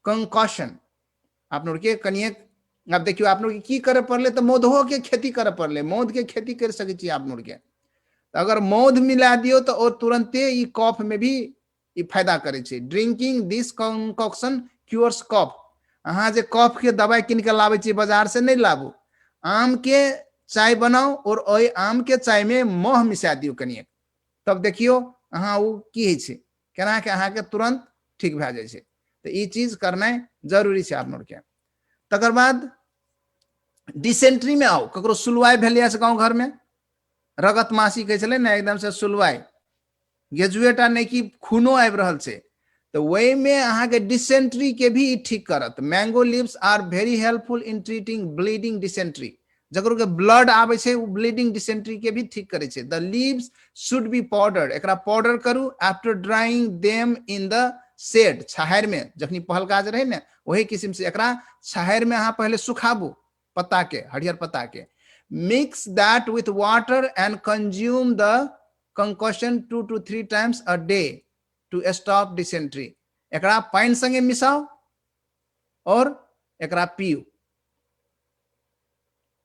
concoction. आप लोग के कनिए अब देखियो आप लोग की करे पड़ले, तो मौधो के खेती करे पड़ले, मौध के खेती कर सके छी आप लोग के। तो अगर मौध मिला दियो तो और तुरंते ई कफ में भी ई फायदा करे छे। ड्रिंकिंग दिस कंकॉक्शन क्योर्स कफ। अहाँ जे कफ के दवाई किन के लावे छी बाजार से नहीं लाबू, आम के चाय बनाओ और ओई आम के चाय में मह मिसा दियो कनिए, तब देखियो अहाँ उ की है छे, केना के अहाँ के तुरंत ठीक भै जाए छे। तो ई चीज करना जरूरी छे आप लोग के। तकर बाद डिसेंट्री में आओ, ककरो सुलवाई भेलिया से गांव घर में, रगत मासी कहे छले ना, एकदम से सुलवाई ग्रेजुएट नहीं कि खूनो आबि रहल छे, तो वही में अहाँ के डिसेंट्री के भी ठीक करत। Mango leaves are very helpful in treating bleeding dysentery, जकरो के ब्लड आवे छे वो ब्लीडिंग डिसेंट्री के भी ठीक करे छे। The leaves should be powdered, एकरा पाउडर करू after drying them in the shade छाहर में जखनी पहल काज रहे ने वही किस्म से एकरा छाहर में अहाँ पहले सुखाबू पत्ता के हरियर पत्ता के mix that with water and consume the concussion 2 to 3 times a day to stop dysentery एकरा पानी संगे मिसाओ और एकरा पियो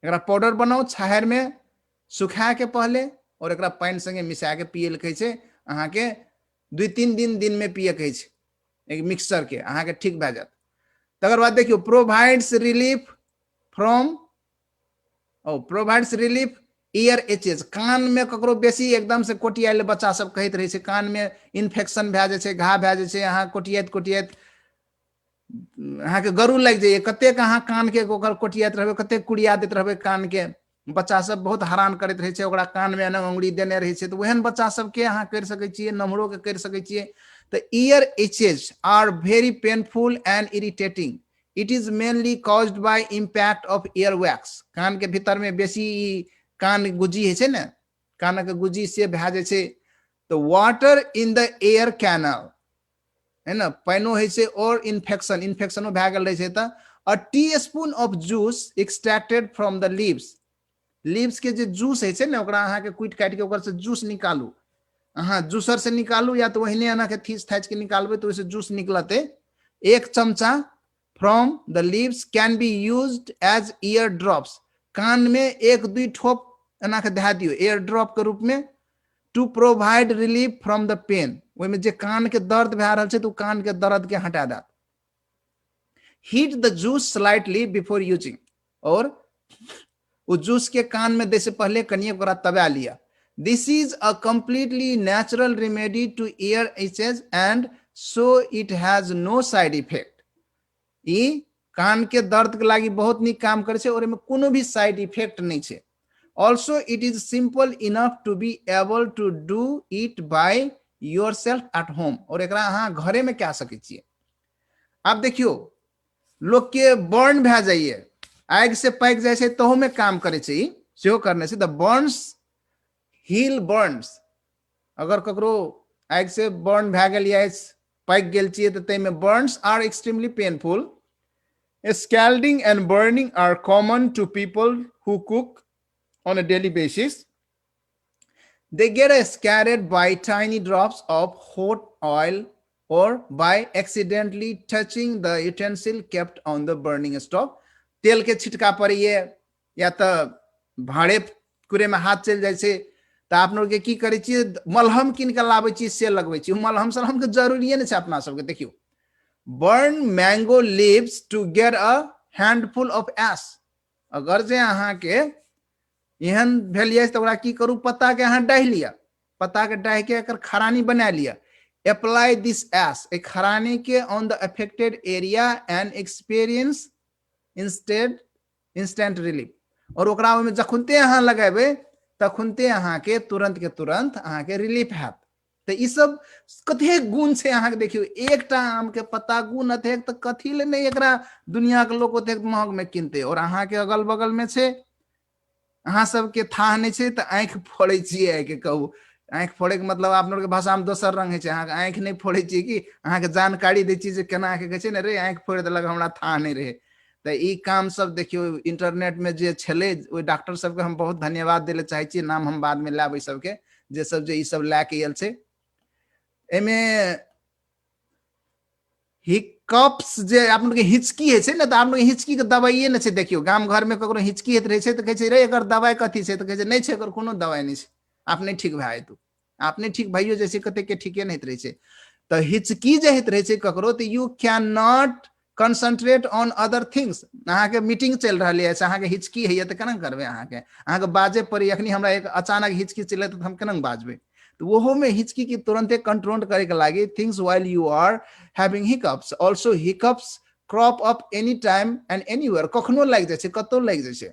एकरा पाउडर बनाओ छाहर में सुखा के पहले और एकरा पानी संगे मिसा के पिए ल कहे छै अहाँ के 2-3 दिन में पिए कहे छै एक मिक्सचर के अहाँ के ठीक भए जात तकर बाद देखियो provides relief from provides relief earaches कान में ककरो बेसी एकदम से कोटियाल बच्चा सब कहत रहे छै कान में इन्फेक्शन भए जाय छै घा भए जाय छै अहाँ कोटियात अहाँ के गरू लग जाइए कतेक अहाँ कान के ओकर कोटियात रहबे कतेक कुड़िया देत रहबे कान के बच्चा सब बहुत हैरान करैत रहे छै ओकरा कान में अंगुरी देने रहे छै तो ओहन बच्चा सब के अहाँ कर सकै छियै नमहरो के कर सकै छियै तो earaches are very painful and irritating it is mainly caused by impact of ear wax कान के भीतर में बेसी कान गुजी है छै ने कान के गुजी से भए जाय छै तो water in the air canal है ना पानो है छै और इन्फेक्शनो भए गेल रहे छै त a teaspoon of juice extracted from the leaves के जे जूस है छै ने ओकरा अहाँ के कुट काट के ओकर से जूस निकालू अहाँ जूसर से निकालू या तो वहीने अहाँ के थीस थाच के निकालबे तो ओसे जूस निकलते 1 चमचा from the leaves can be used as ear drops कान में 1-2 ठोप एना के दे दियो एयर ड्रॉप के रूप में to provide relief from the pain ओइ में जे कान के दर्द भए रहल छै तो कान के दर्द के हटा देत heat the juice slightly before using और उस जूस के कान में दे से पहले कनिए ओकरा तबा लिया this is a completely natural remedy to earaches and so it has no side effect ई कान के दर्द के लागी बहुत नीक काम करे छै और एमे कोनो भी साइड इफेक्ट नहीं छै also it is simple enough to be able to do it by yourself at home और एकरा अहाँ घरे में क्या सकै छियै आप देखियो लोग के बर्न भए जाइए आग से पाक जाय छै तहु में काम करे छै सेहो करने से द बर्न्स हील बर्न्स अगर ककरो आग से बर्न भए गेल या पाक गेल छियै त तै में burns are extremely painful scalding and burning are common to people who cook on a daily basis they get scattered by tiny drops of hot oil or by accidentally touching the utensil kept on the burning stove तेल के छिटका पड़िए या तो भाड़े कुरे में हाथ चल जाय छै त आप लोग के की करे छी मलहम किन के लाबै छी से लगबै छी मलहम सलहम के जरूरी नै छै अपना सब के देखियो burn mango leaves to get a handful of ash अगर जे अहाँ के एहन भेलिए त ओकरा की करू पत्ता के अहाँ डाहि लिया पत्ता के डाहि के एकर खरानी बना लिया apply this ash ए खरानी के on the affected area and experience instant relief और ओकरा में जखुनते अहाँ लगाबे तखुनते अहाँ के तुरंत अहाँ के रिलीफ हैत तो ई सब कथे गुण छै अहाँ के देखियो एकटा आम के पत्ता गुण अथे त कथी ले नहीं एकरा दुनिया के लोग ओते महग में किनते और अहाँ के अगल बगल में छै अहाँ सब के था नहीं छै त आंख फोड़े छिए के कहू आंख फोड़े के मतलब आप लोग के भाषा में दोसर रंग है छै अहाँ के आंख नहीं फोड़े छिए कि अहाँ के जानकारी दै छी जे केना के कहै छै ने रे आंख फोड़ देलक हमरा था नहीं रहे त ई काम सब देखियो इंटरनेट में जे छले ओइ डॉक्टर सब के हम बहुत धन्यवाद देले चाहे छी नाम हम बाद में लाबै सब के जे सब जे ई सब ला के आयल छै एमे हिकअप्स जे आप लोग के हिचकी है छै न त आप लोग हिचकी के दवाई न छै देखियो गाम घर में ककरो हिचकी हेत रहे छै त कहै छै रे एकर दवाई कथी छै त कहै छै नहीं छै एकर कोनो दवाई नहीं छै आप नहीं ठीक भए तू आप नहीं ठीक भइयो जैसे कते के ठीके नहीं रहे छै त हिचकी जे हेत रहे छै ककरो त you can not concentrate on other things अहाँ के मीटिंग चल रहल है अहाँ के हिचकी है त केना करबे अहाँ के बाजे पड़ी अखनी हमरा एक अचानक हिचकी चले त हम केना बाजबे तो वो में हिचकी की तुरंत कंट्रोल करे के लागी things while you are having hiccups also hiccups crop up any time and anywhere कखनो लाग जाय छै कतो लाग जाय छै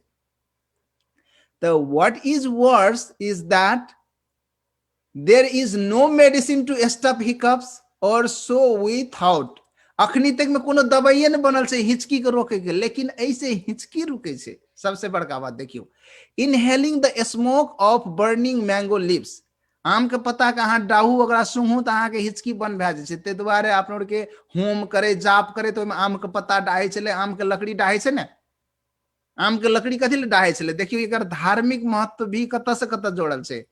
तो what is worse is that there is no medicine to stop hiccups और सो वी थॉट अखनी तक में कोनो दवाई न बनल छै हिचकी के रोके के लेकिन ऐसे हिचकी रुके छै सबसे बड़का बात देखियो inhaling the smoke of burning mango leaves आम के पत्ता के अहाँ डाहू ओकरा सूंघू तऽ अहाँके हिचकी बंद भए जाइ छै। ताहि दुआरे अपना के होम करे जाप करे तो आम के पत्ता डाहे छले, आम के लकड़ी डाहे छै ने। आम के लकड़ी कथी ले डाहे छले, देखियो एकर धार्मिक महत्व भी कतऽ से कतऽ जोड़ल छै।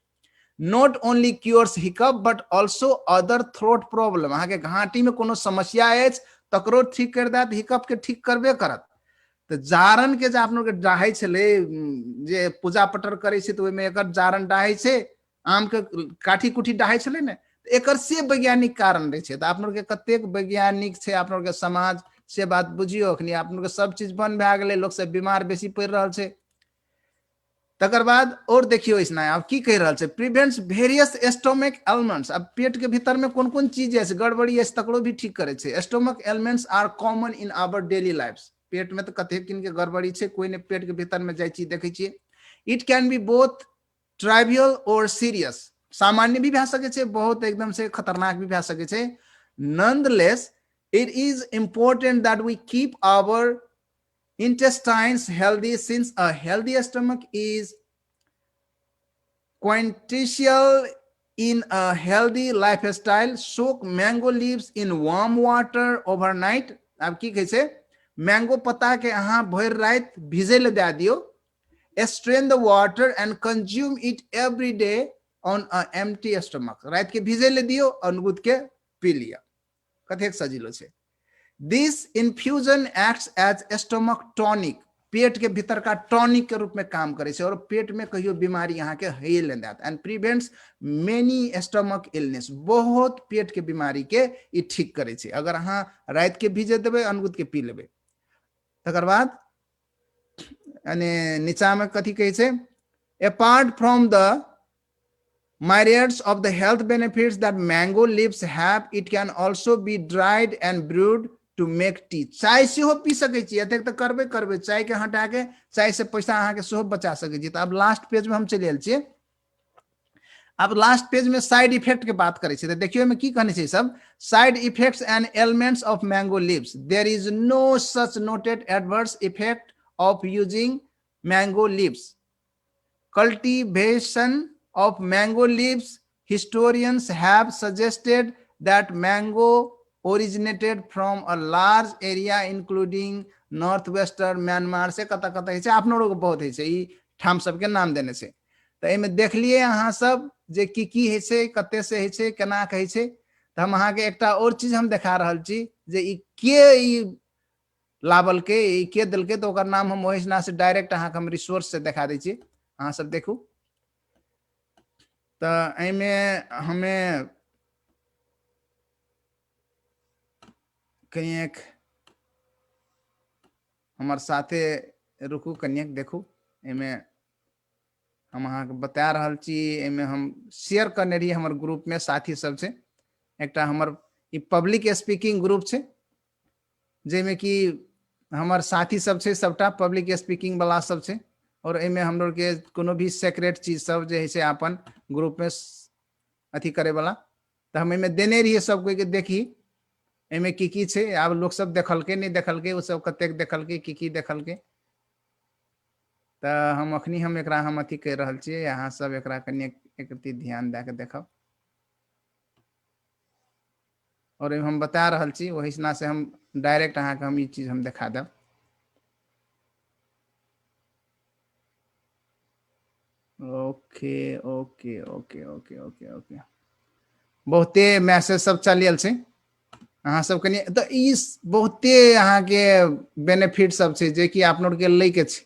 Not only cures hiccup but also other throat problem. अहाँ के घाटी में कोनो समस्या अछि तकरो ठीक कर देत, हिकअप के ठीक करबे करत। तो जारन के जे अपना के डाहे छले, जे पूजा पटर करे छै तो ओइमे एकर जारन डाहे छै, आम के काठी कुठी डाहे छले ने। एकर से वैज्ञानिक कारण रहे छै। तो अपना के कतेक वैज्ञानिक छै अपना के समाज से बात बुझियो। अखनी अपना के सब चीज बंद भए गेलै, लोग सब बीमार बेसी पड़ रहल छै। तकर बाद और देखियो इसना अब की कह रहल छै, प्रिवेंट्स वेरियस स्टोमक एलिमेंट्स। अब पेट के भीतर में कौन कौन चीज है गड़बड़ी है तकरो भी ठीक करे छै। Stomach ailments are common in our daily lifes. पेट में तो कते किन के गड़बड़ी छै, कोई ने पेट के भीतर में जाय चीज देखे छियै। It can be both trivial और सीरियस। सामान्य भी भए सके छै, बहुत एकदम से खतरनाक भी भए सके छै। Nonetheless it is important that we keep our intestines healthy, since a healthy stomach is quintessential in a healthy lifestyle. Soak mango leaves in warm water overnight. अब की कहै छै, मैंगो पत्ता के अहाँ भर रात भिजे ले दे दियो। Strain the water and consume it every day on an empty stomach. रात के भिजे ले दियो और गुद के पी लिया। कतेक सजीलो छै। This infusion acts as stomach tonic. पेट के भीतर का टॉनिक के रूप में काम करे छै और पेट में कहियो बीमारी यहाँ के है ले देत and prevents many stomach illness. बहुत पेट के बीमारी के ई ठीक करे छै अगर अहाँ रात के भिजे देबे अनगुद के पी लेबे। तकर बाद नीचा में कथी कहे छै, apart from the myriads of the health benefits that mango leaves have, it can also be dried and brewed to make tea. चाय से हो पी सके छी, एतेक तो करबे करबे। चाय के हटा के चाय से पैसा अहाँ के सेहो बचा सके छी। तो अब लास्ट पेज में हम चले आयल छियै। अब लास्ट पेज में साइड इफेक्ट के बात करे छी। तो देखियो में की कहने छै सब, side effects and elements of mango leaves. There is no such noted adverse effect of using mango leaves. Cultivation of mango leaves, historians have suggested that mango originated from a large area including northwestern Myanmar। से कता कता है अपनो लोग बहुत है ई ठाम सबके नाम देने से। तो एमे देख लिए अहाँ सब जे की है से कते से है से केना कहै छै। तो हम अहाँ के एकटा और चीज हम देखा रहल छी जे ई के लावल के ई के दल के। तो ओकर नाम हम ओहिना से डायरेक्ट अहाँ के हम रिसोर्स से दिखा दै छी, अहाँ सब देखू। तो एमे हमें कनिक हमार साथे रुकू, कनिक देखू। एमे हम अहाँ के बता रहल छी, एमे हम शेयर करने रही हमर ग्रुप में साथी सब से। एकटा हमर ई पब्लिक स्पीकिंग ग्रुप छै जेमे कि हमर साथी सब छै, सबटा पब्लिक स्पीकिंग वाला सब छै। और एमे हम लोग के कोनो भी सेक्रेट चीज सब जे है से अपन ग्रुप में अथी करे वाला। तो हम एमे देने रहिए सब कोई के देखी एमे की छै। आब लोग सब देखल के नहीं देखल के, वो सब कतेक देखल के की देखल के। तो हम अखनी हम एकरा हम अथी कर रहल छियै, यहाँ सब एकरा कनी एक रति ध्यान दे के देखब। और हम बता रहल छी वही से हम डायरेक्ट अहाँ के हम ई चीज हम दिखा देब। Okay okay okay okay okay okay बहुते मैसेज सब चलियल छै अहाँ सब कनी। तो ई बहुते अहाँ के बेनिफिट सब छै जे कि आप लोग के लै के छै।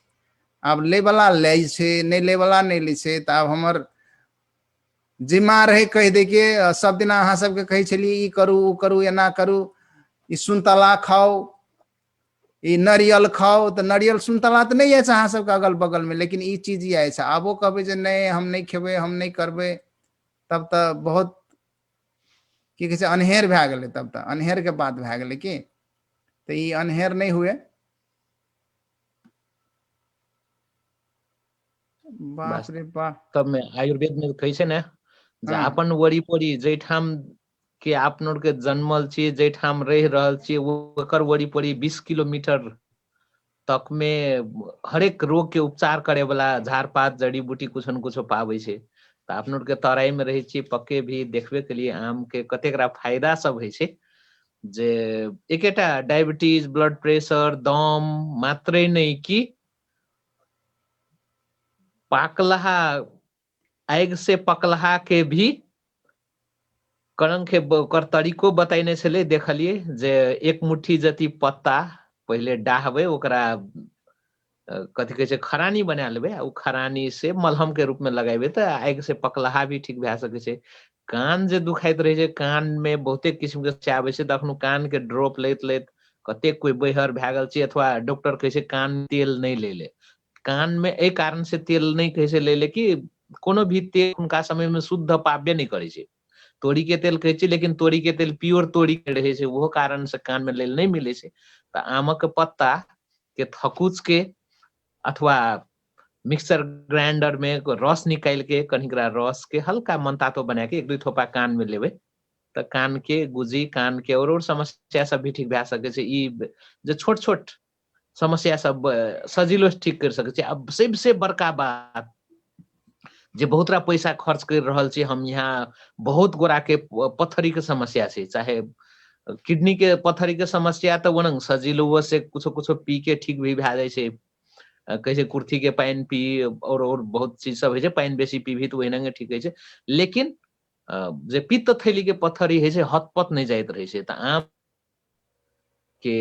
आब ले वाला ले छै, नहीं ले वाला नहीं लै छै। तो आब हमर जिम्मा रहे कह दे के सब दिन अहाँ सब के कहे छली ई करू उ करू एना करू, ई सुनतला खाओ, ई नारियल खाओ। तो नारियल सुनतला तो नहीं है अहाँ सबके अगल बगल में, लेकिन ई चीज ही है। आबो कहबे जे नहीं हम नहीं खेबे हम नहीं करबे, तब तो बहुत की कहे छै अनहेर भए गेलै। तब तो अनहेर के बात भए गेलै की। तो ई अनहेर नहीं हुए। बाप रे बाप। तब में आयुर्वेद में कहै छै ने जे अपन वरिपरि जैठाम के आपनोर के जन्मल छी, जैठाम रह रहल छी, ओकर वरिपरि 20 किलोमीटर तक में हरेक रोग के उपचार करे वाला झाड़ पात जड़ी बूटी कुछ न कुछ पावे छै। तो आप लोग के तराई में रहे छी पक्के भी देखबे के लिए आम के कतेकरा फायदा सब है छै, जे एकेटा डायबिटीज, ब्लड प्रेशर, दम मात्रै नहीं कि पाकलहा आग से पकलहा के भी कलंक के ओकर तरीको बतैने छलै, देखलिए जे एक मुट्ठी जति पत्ता पहिले डाहबै, ओकरा कथी कहै छै खरानी बना लेबै, आ उ खरानी से मलहम के रूप में लगाबे तो आगि से पकलहा भी ठीक भए सकै छै। कान जे दुखाइत रहे छै, कान में बहुते किस्म के समस्या आबै छै, तखनो कान के ड्रॉप लैत लैत कतेक कोई बहिर भए गेल छै, अथवा डॉक्टर कहै छै कान तेल नहीं ले ले। कान में एहि कारण से तेल नहीं कहै छै ले ले कि कोनो भी तेल हुनका समय में शुद्ध पाबे नहीं करै छै। तोरी के तेल कहै छै, लेकिन तोरी के तेल प्योर तोरी के रहे छै, ओहो कारण से कान में लेल नहीं मिले छै। तो आमक पत्ता के थकुच के अथवा मिक्सर ग्राइंडर में रस निकाल के कनिकरा रस के हल्का मनतातो बना के एक दू थोपा कान में लेबै, तो कान के गुजी, कान के और समस्या सब भी ठीक भए सकै छै। ई जे छोट छोट समस्या सब सजिलो से ठीक कर सकै छै। अब सबसे बड़का बात जे बहुत रा पैसा खर्च कर रहल छी हम यहाँ, बहुत गोरा के पत्थरी के समस्या छै, चाहे किडनी के पत्थरी के समस्या तो वनंग सजिलो से कुछो कुछो पी के ठीक भी भए जाइ छै। कहै छै कुर्थी के पानि पी, और बहुत चीज सब होइ छै, पानि बेसी पीबी तो ओहिना ठीक होइ छै। लेकिन जे पित्त थैली के पत्थरी होइ छै हतपत नहीं जाइत रहे छै, तो आम के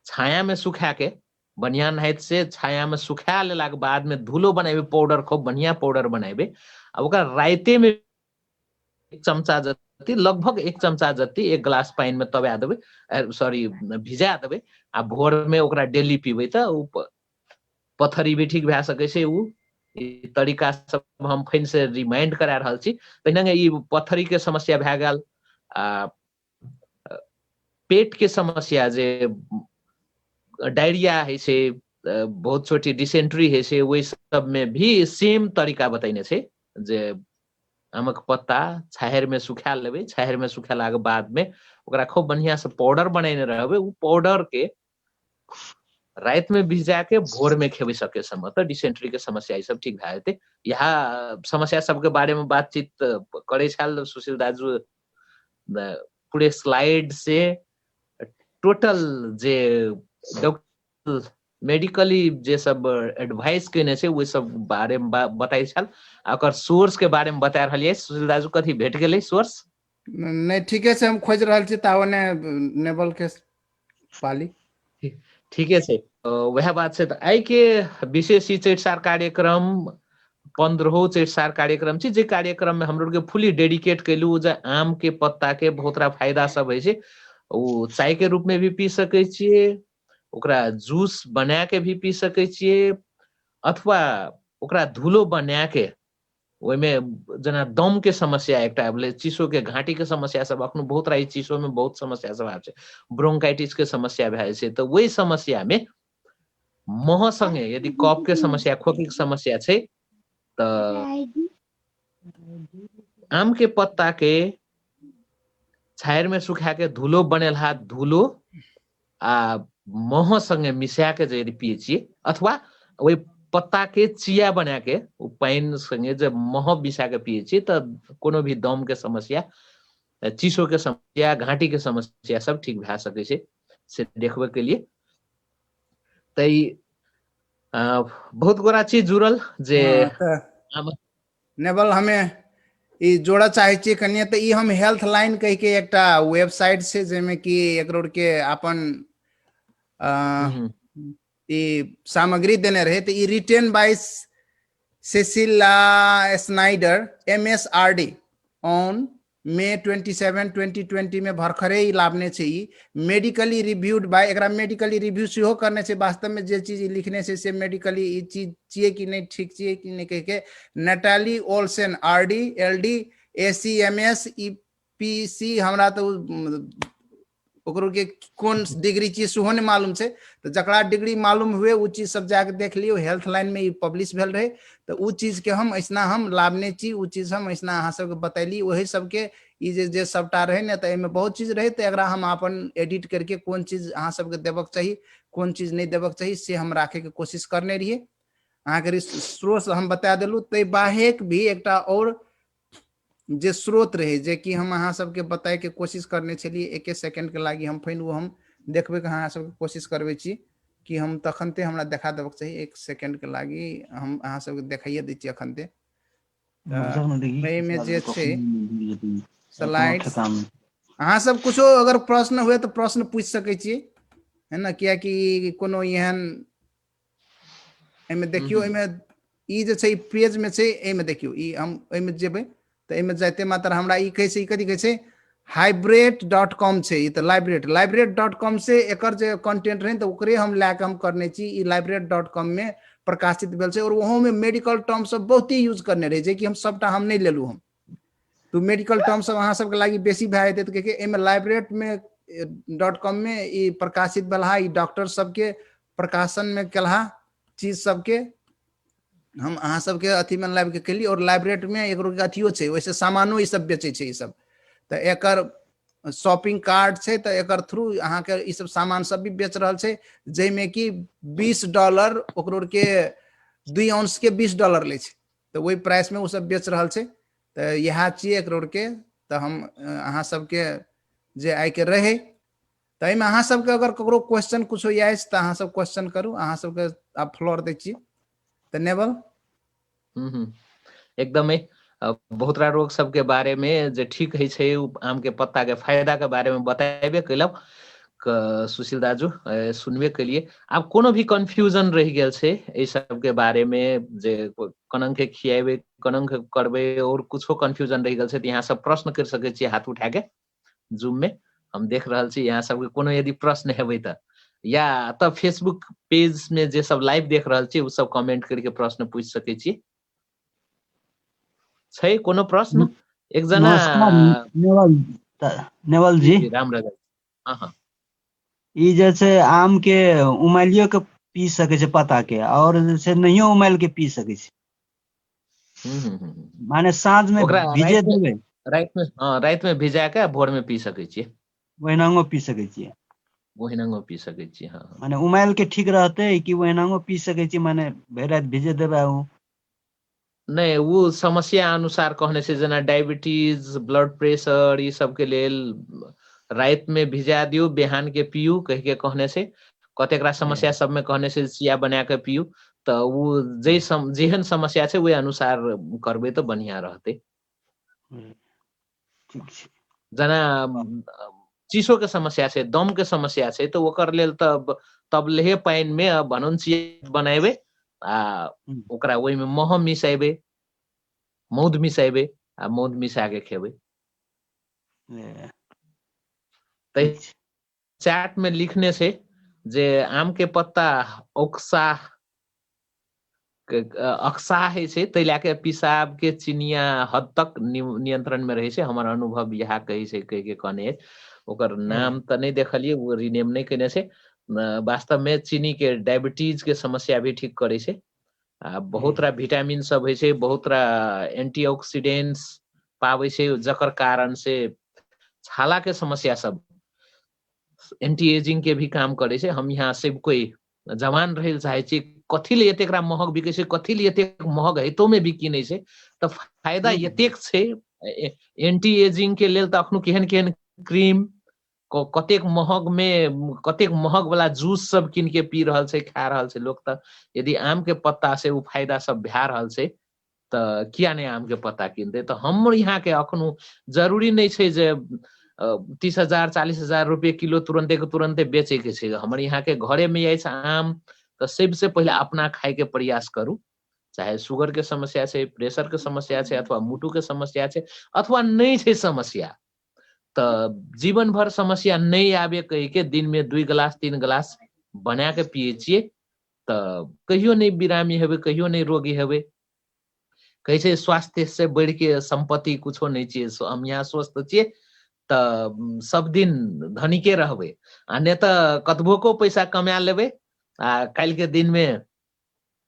छाया में सुखा के बढ़िया नाहित से छाया में सुखा लेला के बाद में धूलो बनाबे, पाउडर खूब बढ़िया पाउडर बनाबे, आ ओकरा राइते में एक चमचा जति, लगभग एक चमचा जति एक गिलास पानी में तबा देबै, सॉरी भिजा देबै, आ भोर में ओकरा डेली पीबै तो उ पत्थरी भी ठीक भए सकै छै। उ ई तरीका सब हम फेन से रिमाइंड करा रहल छी। तहिना ई पत्थरी के समस्या भए गेल, आ पेट के समस्या जे डायरिया है छै, बहुत छोटी डिसेंट्री है छै, वही सब में भी सेम तरीका बतैने छै, जे आमक पत्ता छाहर में सुखा लेबै, छाहर में सुखेला के बाद में ओकरा खूब बढ़िया से पाउडर बनैने रहबै, उ पाउडर के रात में भिजा के भोर में खेबै सके समय, तो डिसेंट्री के समस्या ई सब ठीक भए जेतै। यहाँ समस्या सबके बारे में बातचीत करे छल सुशील दाजू, पूरे स्लाइड से टोटल जे डॉक्टर मेडिकली जे सब एडवाइस केने छै वो सब बारे में बताई छल, ओकर सोर्स के बारे में बता रहलिए। सुशील दाजू कथी भेट गेलै सोर्स? नहीं ठीके से हम खोज रहल छी, तावने नेबल के पाली ठीके छै। वह बात छै। आई के विशेष ई चैटसार कार्यक्रम 15 चैटसार कार्यक्रम छै, जे कार्यक्रम में हमरो के फुली डेडिकेट कैलू, जे आम के पत्ता के बहुत रा फायदा सब है छै। वो चाय के रूप में भी पी सकै छियै, ओकरा जूस बना के भी पी सकै छियै, अथवा ओकरा धूलो बना के ओहिमे जेना दम के समस्या एकटा भेलै, चीसो के घाटी के समस्या सब अखनो बहुत रही, चीसो में बहुत समस्या सब आबै छै, ब्रोंकाइटिस के समस्या भए छै, तो वही समस्या में मह संगे यदि कफ के समस्या, खोखी के समस्या छै, तो आम के पत्ता के छायर में सुखा के धूलो बनेलहा, धूलो आ मह संगे मिसा के यदि पिए छियै, अथवा वही पत्ता के चिया बना के पानी संगे जब मह मिसा के पिए छियै, तो कोनो भी दम के समस्या, चीसो के समस्या, घाटी के समस्या सब ठीक भए सकै छै, से देखबे के लिए। तै बहुत गोरा चीज जुड़ल जे नेबल हमें ई जोड़ा चाहे छी कनिए, तो ई हम हेल्थ लाइन कह के एक वेबसाइट से जेमे कि एकरो के अपन ई सामग्री देने रहे, तो ई written by Cecilia Snyder MSRD on May 27, 2020 में भरखरे ही लाभने छै। मेडिकली रिव्यूड बाय, एकरा मेडिकली रिव्यू सेहो करने छै, वास्तव में जे चीज लिखने छै से मेडिकली ई चीज छियै कि नहीं, ठीक छियै कि नहीं कह के नेटाली Olsen RD LD ACMS EPC, हमरा तो ओकरो के कौन डिग्री चीज सेहो नहीं मालूम छै, तो जकरा डिग्री मालूम हुए उ चीज सब जाके देख लियो। हेल्थ लाइन में पब्लिश भेल रहे, तो उ चीज के हम ऐसना हम लाभने छी, उ चीज हम ऐसना अहाँ सबके बतैली, वही सबके ई जे सबटा रहे ने, तो एमे बहुत चीज रहे, तो एकरा हम अपन एडिट करके कौन चीज अहाँ सबके देबक चाहिए, कौन चीज नहीं देबक चाहिए, से हम राखे के कोशिश करने रहिए। अहाँके स्रोत हम बता देलू। तै बाहेक भी एकटा और जे स्रोत रहे जे कि हम अहाँ सबके बताए के कोशिश करने छलिए, 1 सेकंड के लागी हम फेन वो हम देखबे के अहाँ सबके कोशिश करबे छी कि हम तखनते हमरा देखा देबक चाहिए। 1 सेकंड के लागी हम अहाँ सबके देखाइए दै छी अखनते। में जे छै स्लाइड्स, अहाँ सब कुछो अगर प्रश्न हुए तो प्रश्न पूछ सकै छी, है ना, किया कि कोनो एहन एमे देखियो, एमे ई जे छै पेज में छै, एमे देखियो ई हम एमे जेबै तो एमे जाते मात्र हमरा ई कहै छै, ई कथी कहै छै hybrid.com छै। ई तो librate.com से एकर जे कंटेंट रहे तो ओकरे हम लाके हम करने छी। ई librate.com में प्रकाशित भेल छै और वहाँ में मेडिकल टर्म सब बहुत ही यूज करने रहे, जे कि हम सबटा हम नहीं लेलू। हम तो मेडिकल टर्म सब अहाँ सबके लागी बेसी भए जेतै, तो एमे लाइब्रेट में .com में ई प्रकाशित भेला। ई डॉक्टर सबके प्रकाशन में केलहा चीज सबके हम अहाँ सबके अथी में लाइव के केली। और लाइब्रेट में एक अथियो छै, वैसे सामानो ई सब बेचे छै। ई सब तो एकर शॉपिंग कार्ड छै, तो एकर थ्रू अहाँ के ई सब सामान सब भी बेच रहल छै, जैमे कि $20 ओकरो के 2 आउंस के $20 ले छै। तो वही प्राइस में वो सब बेच रहल छै। तो यह छिए एकरो के। तो हम अहाँ सबके जे आइ के रहे, तो एहिमे अहाँ सबके अगर ककरो क्वेश्चन कुछो अछि तो अहाँ सब क्वेश्चन करू। अहाँ सबके आप फ्लोर दै छी। तो नेवल एकदमै बहुत रात रोग सबके बारे में जे ठीक है छै, आम के पत्ता के फायदा के बारे में बताबे कैलक सुशील दाजू, सुनबे के लिए। आब कोनो भी कंफ्यूजन रह गेल छै ए सब के बारे में, जे कनंग के खियाबे कनंग के करबे और कुछो कंफ्यूजन रह गेल छै, तो यहाँ सब प्रश्न कर सके छी हाथ उठा के। जूम में हम देख रहल छी, यहाँ सबके कोनो यदि प्रश्न हेबे त, या तब फेसबुक पेज में जे सब लाइव देख रहल छी उ सब कमेंट करके प्रश्न पूछ सके छी। छै कोनो प्रश्न? एक जना नेवल जी, राम राजा। हाँ हाँ, ई जे छै आम के उमालियो के पी सके छै पत्ता के, और जे छै नहियो उमाल के पी सके छै। माने साँझ में भिजे देबे, रात में भिजा के भोर में पी सके छियै। ओहिनांगो पी सके छियै। ओहिनांगो पी सके छियै। हाँ, माने उमाल के ठीक रहते कि ओहिनांगो पी सके छी, माने भरि रात भिजे देबे उ? नहीं, वो समस्या अनुसार कहने से, जना डायबिटीज, ब्लड प्रेशर ई सब के लेल रात में भिजा दियो, बिहान के पियू कह के कहने से। कतेकरा समस्या सब में कहने से चिया बना के पियू। तो वो जेहन समस्या छै, वही अनुसार करबे तो बढ़िया रहते। ठीक छै। जना चीसो के समस्या छै, दम के समस्या छै, तो ओकर लेल तब लेहे पाइन में भनौन चिया बनाबे, आ ओकरा ओहि में मह मिसाबे, मौध मिसाबे, आ मौध मिसा के खेबे। तो चैट में लिखने से जे आम के पत्ता अक्सा है छै, तै लाके पिसाब के चिनिया हद तक नियंत्रण में रहे छै। हमर अनुभव यह कही छै, कह के कहने है। ओकर नाम तो नहीं देखलिए, वो रिनेम नहीं कहने से। वास्तव में चीनी के डायबिटीज के समस्या भी ठीक करे छै। बहुत रा विटामिन सब है छै, बहुत रा एंटीऑक्सीडेंट्स पावे छै, जकर कारण से छाला के समस्या सब, एंटी एजिंग के भी काम करे छै। हम यहाँ सब कोई जवान रहे चाहे छी, कथी ले एतेक महग बिके छै, कथी ले एतेक महग हेतो में बिकी नहीं छै। तो फायदा एतेक छै एंटी एजिंग के लेल। तो अखनो केहन केहन क्रीम, कतेक महग वाला जूस सब किन के पी रहल छै, खा रहल छै लोग। तो यदि आम के पत्ता से वो फायदा सब भै रहल छै, तो किया नहीं आम के पत्ता किनते। तो हम यहाँ के अखनो जरूरी नहीं छै जे 30,000 40,000 रुपये किलो तुरंते के तुरंते बेचे के छै। हमारे यहाँ के घरे में अछि आम, तो सबसे पहले अपना खाए के प्रयास करू। चाहे शुगर के समस्या छै, प्रेशर के समस्या छै, अथवा मुटु के समस्या छै, अथवा नहीं छै समस्या, तो जीवन भर समस्या नहीं आवे कह के दिन में 2 गिलास 3 गिलास बना के पिए छिए, तो कहियो नहीं बिरामी हेबे, कहियो नहीं रोगी हेबे। कहै छै स्वास्थ्य से बढ़ के संपत्ति कुछो नहीं छिए। हम यहाँ स्वस्थ छिए तो सब दिन धनिके रहबे, आ नहीं तो कतबो को पैसा कमा लेबे, आ काल के दिन में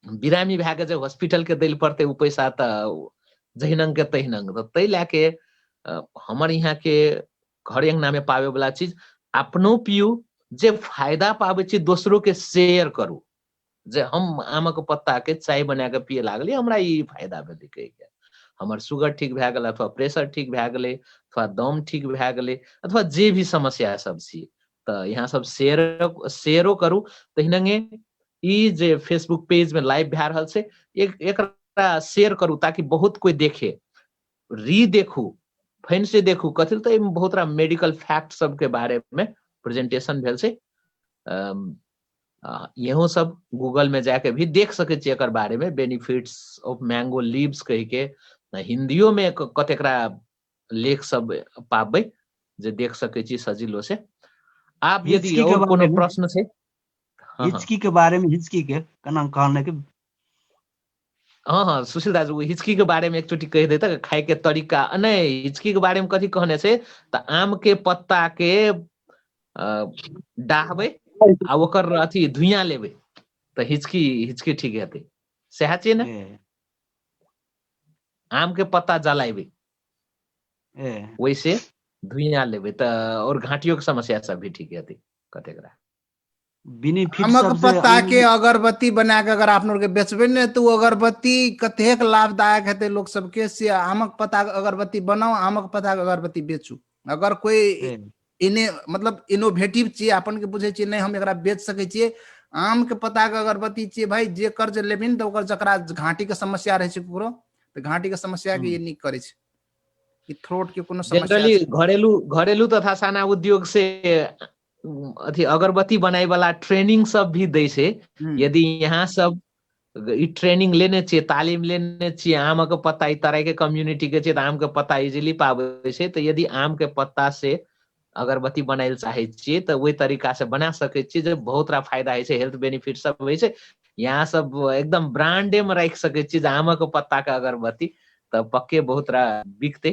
बिरामी भै के हॉस्पिटल के दिल पड़ते उ पैसा, तो जहिनंग के तहिनंग। तो तै लाके हमर यहाँ के घर अंगना में पावे वाला चीज अपनो पियू, जे फायदा पावे छी दोसरों के शेयर करू। जे हम आमक पत्ता के चाय बना के पिए लागली, हमरा ई फायदा भेलै कहि के, हमर शुगर ठीक भए गेल, अथवा प्रेशर ठीक भए गेलै, अथवा दम ठीक भए गेलै, अथवा जे भी समस्या सब छी, तऽ यहाँ सब शेयरो करू। तहिनंगे ई जे फेसबुक पेज में लाइव भए रहल छै, एकरा शेयर करू ताकि बहुत कोई देखे, देखू, फैन से देखू। कथी तऽ एहिमे बहुत रास मेडिकल फैक्ट सब के बारे में प्रेजेंटेशन भेल छै। यहो सब गूगल में जाके भी देख सके छी एकर बारे में, बेनिफिट्स ऑफ मैंगो लीव्स कह के हिंदियो में कतेकरा लेख सब पाबै जे देख सके छी सजिलो से। आप यदि हिचकी के और कोनो बारे में, प्रश्न छै? हाँ हाँ हिचकी के बारे में, हिचकी के केना कहने के हाँ हाँ सुशील दाजू, वो हिचकी के बारे में एक चोटी कह देता खाए के तरीका। नहीं, हिचकी के बारे में कथी कहने से, तो आम के पत्ता के डाहबे आ ओकर अथी धुइयां लेबे तो हिचकी ठीक हेतै, सएह छै ने। ए, आम के पत्ता जलाइबे, ए, वैसे धुइयां लेबे तो और घाटियों के समस्या सब भी ठीक हेतै कतेकरा। बेनिफिट आमक सब से पत्ता के अगरबत्ती बना के अगर आप लोग के बेचबे ने, तो वो अगरबत्ती कतेक लाभदायक हेतै लोग सबके। से आमक पत्ता के अगरबत्ती बनाओ, आमक पत्ता के अगरबत्ती बेचू। अगर कोई ए, इने मतलब इनोवेटिव छियै, अपन के बुझे छियै नहीं हम एकरा बेच सकै छियै, आम के पत्ता के अगरबत्ती छियै भाई। जे कर्ज लेबिन तो ओकर जकरा घाटी के समस्या रहे छै ककरो, तो घाटी के समस्या के ये नीक करे छै। ई थ्रोट के कोनो समस्या जनरली छै, घरेलू तथा साना उद्योग से अथी अगरबत्ती बनाए वाला ट्रेनिंग सब भी दै छै। यदि यहाँ सब ई ट्रेनिंग लेने छियै, तालीम लेने छियै, आम के पत्ता ई तरह के कम्युनिटी के छै, तो आम के पत्ता इजिली पाबै छै। तो यदि आम के पत्ता से अगरबत्ती बनाए चाहे छियै तो वही तरीका से बना सकै छियै, जो बहुत रा फायदा है छै, हेल्थ बेनिफिट सब होइ छै। यहाँ सब एकदम ब्रांडे में रख सकै छियै जे आमक पत्ता के अगरबत्ती, तो पक्के बहुत रा बिकते।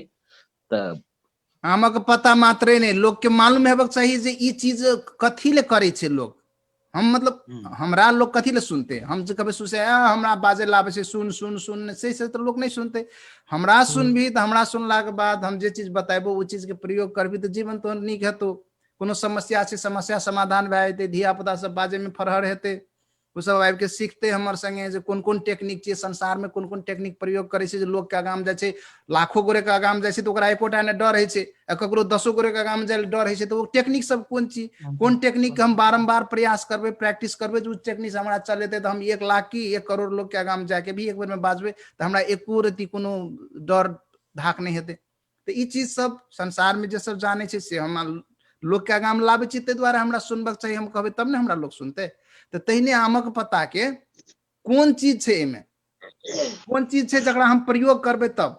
तो आमक पत्ता मात्रे नहीं, लोग के मालूम हेबाक चाही जे ई चीज कथी ले करे छै लोग। हम मतलब हमरा लोग कथी ले सुनते, हम जे कभी सुसे हमरा बाजे लाबे छै सुन सुन सुन से तो लोग नहीं सुनते। हमरा सुनभी तो हमरा सुनला के बाद हम जे चीज बताबो वो चीज के प्रयोग करबी तो जीवन तो नीक हेतौ। कोनो समस्या छै, समस्या समाधान भए जेतै, धिया पुता सब बाजे में फरहर हेतै, ओ सब आबि के सीखते हमर संगे जे कोन कोन टेक्निक छै संसार में, कोन कोन टेक्निक प्रयोग करे छै जे लोग के आगाम जाय छै। लाखों गोरे के आगाम जाय छै तो ओकरा एकोटा ने डर है छै, ककरो 10 गोरे के आगाम जाय डर है छै। तो वो टेक्निक सब कोन चीज, कोन टेक्निक हम बारंबार प्रयास करबे, प्रैक्टिस करबे, जो टेक्निक हमरा चलेते तो हम 1 लाख की 1 करोड़ लोग के आगाम जाके भी एक बेर में बाजबे तो हमरा एको रति कोनो डर धाक नहीं हेतै। तो ई चीज सब संसार में जे सब जाने छै से हम लोग के आगाम लाबे छी, ताहि दुआरे हमरा सुनबाक चाहिए, हम कहबे तब ने हमरा लोग सुनते। तो तहिने आमक पत्ता के कोन चीज छै एमे, कोन चीज छै जकरा हम प्रयोग करबे तब।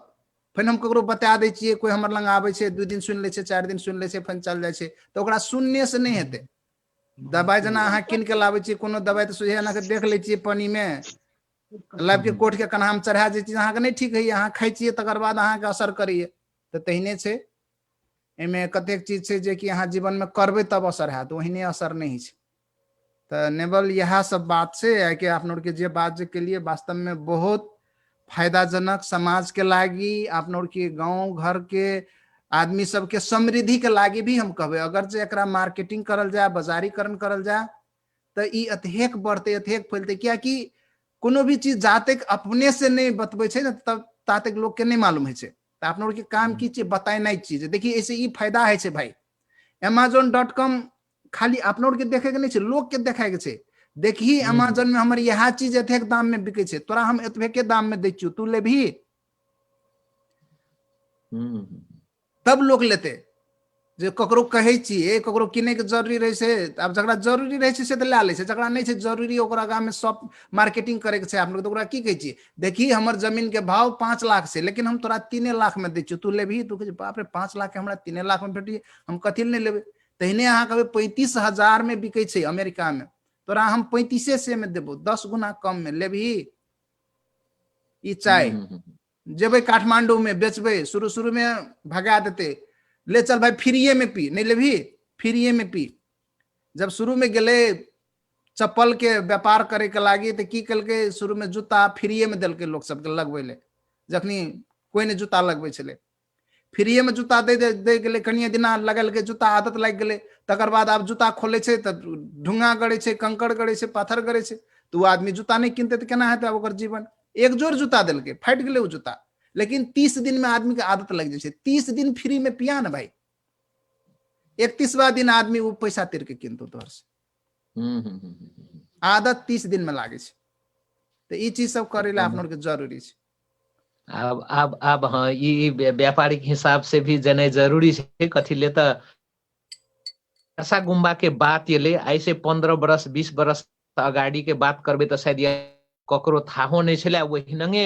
फिर हम ककरो बता दै छियै, कोई हमर लग आबै छै 2 दिन सुनि लै छै, 4 दिन सुनि लै छै, फिर चल जाइ छै, तो ओकरा सुनने से नहीं हेतै। दवाई जेना अहाँ कीन के लाबै छियै, कोनो दवाई तो सोझे एना के देख लै छियै पानी में, लाबि के कोट के कन्हा में चढ़ा दै छियै, अहाँके नहीं ठीक है, अहाँ खाइ छियै तकर बाद अहाँके असर करैए। तो तहिने छै एमे कतेक चीज छै जे कि अहाँ जीवन में करबै तब असर हैत, ओहिने असर नहीं छै। तो नेवल यह सब बात छै कि आप लोग के जे बात जे के लिए वास्तव में बहुत फायदाजनक, समाज के लागी, आप लोग के गांव घर के आदमी सबके समृद्धि के लागी भी हम कहबे। अगर जे एकरा मार्केटिंग करल जाए, बाजारीकरण करल जाए तो ई अत्यधिक बढ़ते, अत्यधिक फैलते। क्या कि कोनो भी चीज जाते अपने से नहीं बतबे छै ना, तब ताते लोग के नहीं मालूम है छै। तो आप लोग के काम की चीज बताए चीज। देखिए ऐसे ई फायदा है छै भाई, amazon.com खाली आप लोग के देखे के नहीं छै, लोग के देखाए के छै। देखी अमेजन में हमर यह चीज एतेक दाम में बिके छै, तोरा हम एतबे के दाम में दै छियौ, तू लेबही, तब लोग लेते। जे ककरो कहे छिए, ककरो किने के जरूरी रहे छै, अब जकरा जरूरी रहे छै से तो ला ले छै, जकरा नहीं छै जरूरी ओकरा गाम में शॉप मार्केटिंग करे के छै। आप लोग तो ओकरा की कहे छिए, देखी हमर जमीन के भाव 5 लाख से, लेकिन हम तोरा 3 लाख में दै छियौ, तू लेबही। तू कहे बाप रे 5 लाख के हमरा 3 लाख में भेटिए, हम कथी नहीं लेबे। तहिने अहाँ कहबे 35,000 में बिके छै अमेरिका में, तोरा हम 3500 में देबो, 10 गुना कम में लेबही। ई चाय जेबे काठमांडू में बेचबे, शुरू शुरू में भगा देते, ले चल भाई फ्रीए में पी, नहीं लेबही फ्रीए में पी। जब शुरू में गेले चप्पल के व्यापार करे के लागी तो की कलके, शुरू में जूता फ्रीए में दिलके लोग सबके लगबे ले, जखनी कोई ने जूता लगबे छले, फ्रीए में जूता दे गेले, कनिए दिना लगल के जूता आदत लग गेले, तकर बाद आब जूता खोले छै तो ढुंगा गड़े छै, कंकड़ गड़े छै, पाथर गड़े छै, तो वो आदमी जूता नहीं किनते तो केना हेतै ओकर जीवन। एक जोड़ जूता देलकै, फाटि गेलै वो जूता, लेकिन 30 दिन में आदमी के आदत लग जाए छै। 30 दिन फ्री में पिया ना भाई, 31वां दिन आदमी वो पैसा तीर के किनतो तोहर से। आदत 30 दिन में लागे छै। तो ई चीज सब करे ला अपना के जरूरी छै। अब हाँ, ई व्यापारिक हिसाब से भी जने जरूरी है। कथी ले तो यारसा गुम्बा के बात ये ले आई से 15 बरस 20 बरस अगाड़ी के बात करबे तो शायद ककरो थाहो नहीं छले। वही नंगे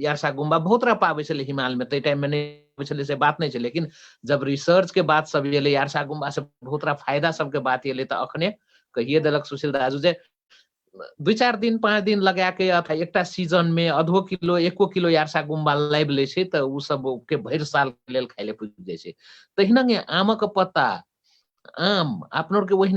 यारसा गुम्बा बहुत रह पावे छले हिमालय में, तई टाइम में नहीं छले से बात नहीं छले। लेकिन जब रिसर्च के बात सब ये ले यारसा गुम्बा से बहुत रह फायदा सब के बात ये ले तो अखने कहिए देलक सुशील दाजू जे 2-4 दिन 5 दिन लगा के अथवा एकटा सीजन में आधो किलो 1 किलो यारसा गुम्बा लाइब ले छै तो उ सब के भर साल के लेल खाइले पुज जाय छै। तहिना आमक पत्ता आम अपनोर के वही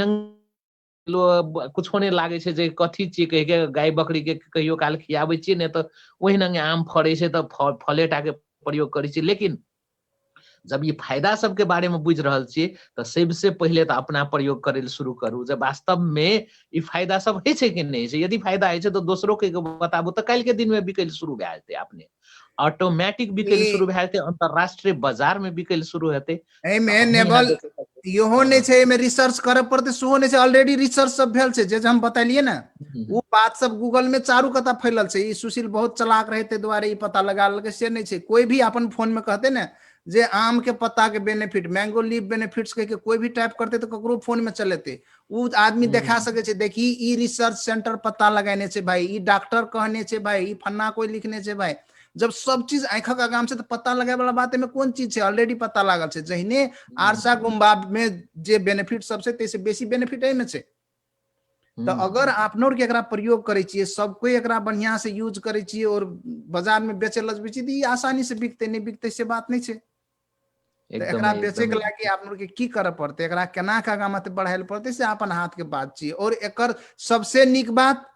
कुछ होने लागे छै जे कथी छी कह के गाय बकरी के कहियो काल खियाबे छी ने तो वही नंगे आम फड़े छै तो फलेटा के प्रयोग करे छी। लेकिन जब ये फायदा सब के बारे में बुझ रहल छी तो सबसे पहले तो अपना प्रयोग करे ले शुरू करू जे वास्तव में ये फायदा सब है छै कि नहीं छै। यदि फायदा है छै तो दोसरों के बताबू तो कल के दिन में बिकै शुरू भए जेतै, अपने ऑटोमेटिक बिकै शुरू भए जेतै, अंतरराष्ट्रीय बाजार में बिकै शुरू हेतै। एमे नेबल इहो नहीं छै, एमे रिसर्च करे पड़ते सेहो नहीं छै। ऑलरेडी रिसर्च सब भेल छै जे हम बतलिए ना, वो बात सब गूगल में चारू कता फैलल छै। ई सुशील बहुत चलाक रहे ते द्वारे ई पता लगा लेलकै से नहीं छै। कोई भी अपन फोन में कहते ना जे आम के पत्ता के बेनिफिट, मैंगो लीफ बेनिफिट्स कह के कोई भी टाइप करते तो ककरो फोन में चलेते, वो आदमी देखा सके छै। देखी ई रिसर्च सेंटर पता लगाने छै भाई, ई डॉक्टर कहने छै भाई, ई फन्ना कोई लिखने छै भाई। जब सब चीज आंखक आगाम से तो पता लगे वाला बात में कौन चीज है, ऑलरेडी पता लागल छै। जहिने आरसा गुम्बा में जे बेनिफिट सबसे तैसे बेसी बेनिफिट में छै। तो अगर आपनोर के एकरा प्रयोग करे छिए, सब कोई एकरा बढ़िया से यूज करे छिए और बाजार में बेचे लजबे छी, तो आसानी से बिकते नहीं बिकते से बात नहीं छै। तो एकरा बेचे के लागी आपनोर के की करे पड़ते, एकरा केना के आगा मत बढ़ाए पड़ते से अपन हाथ के बात छी। और एकर सबसे निक बात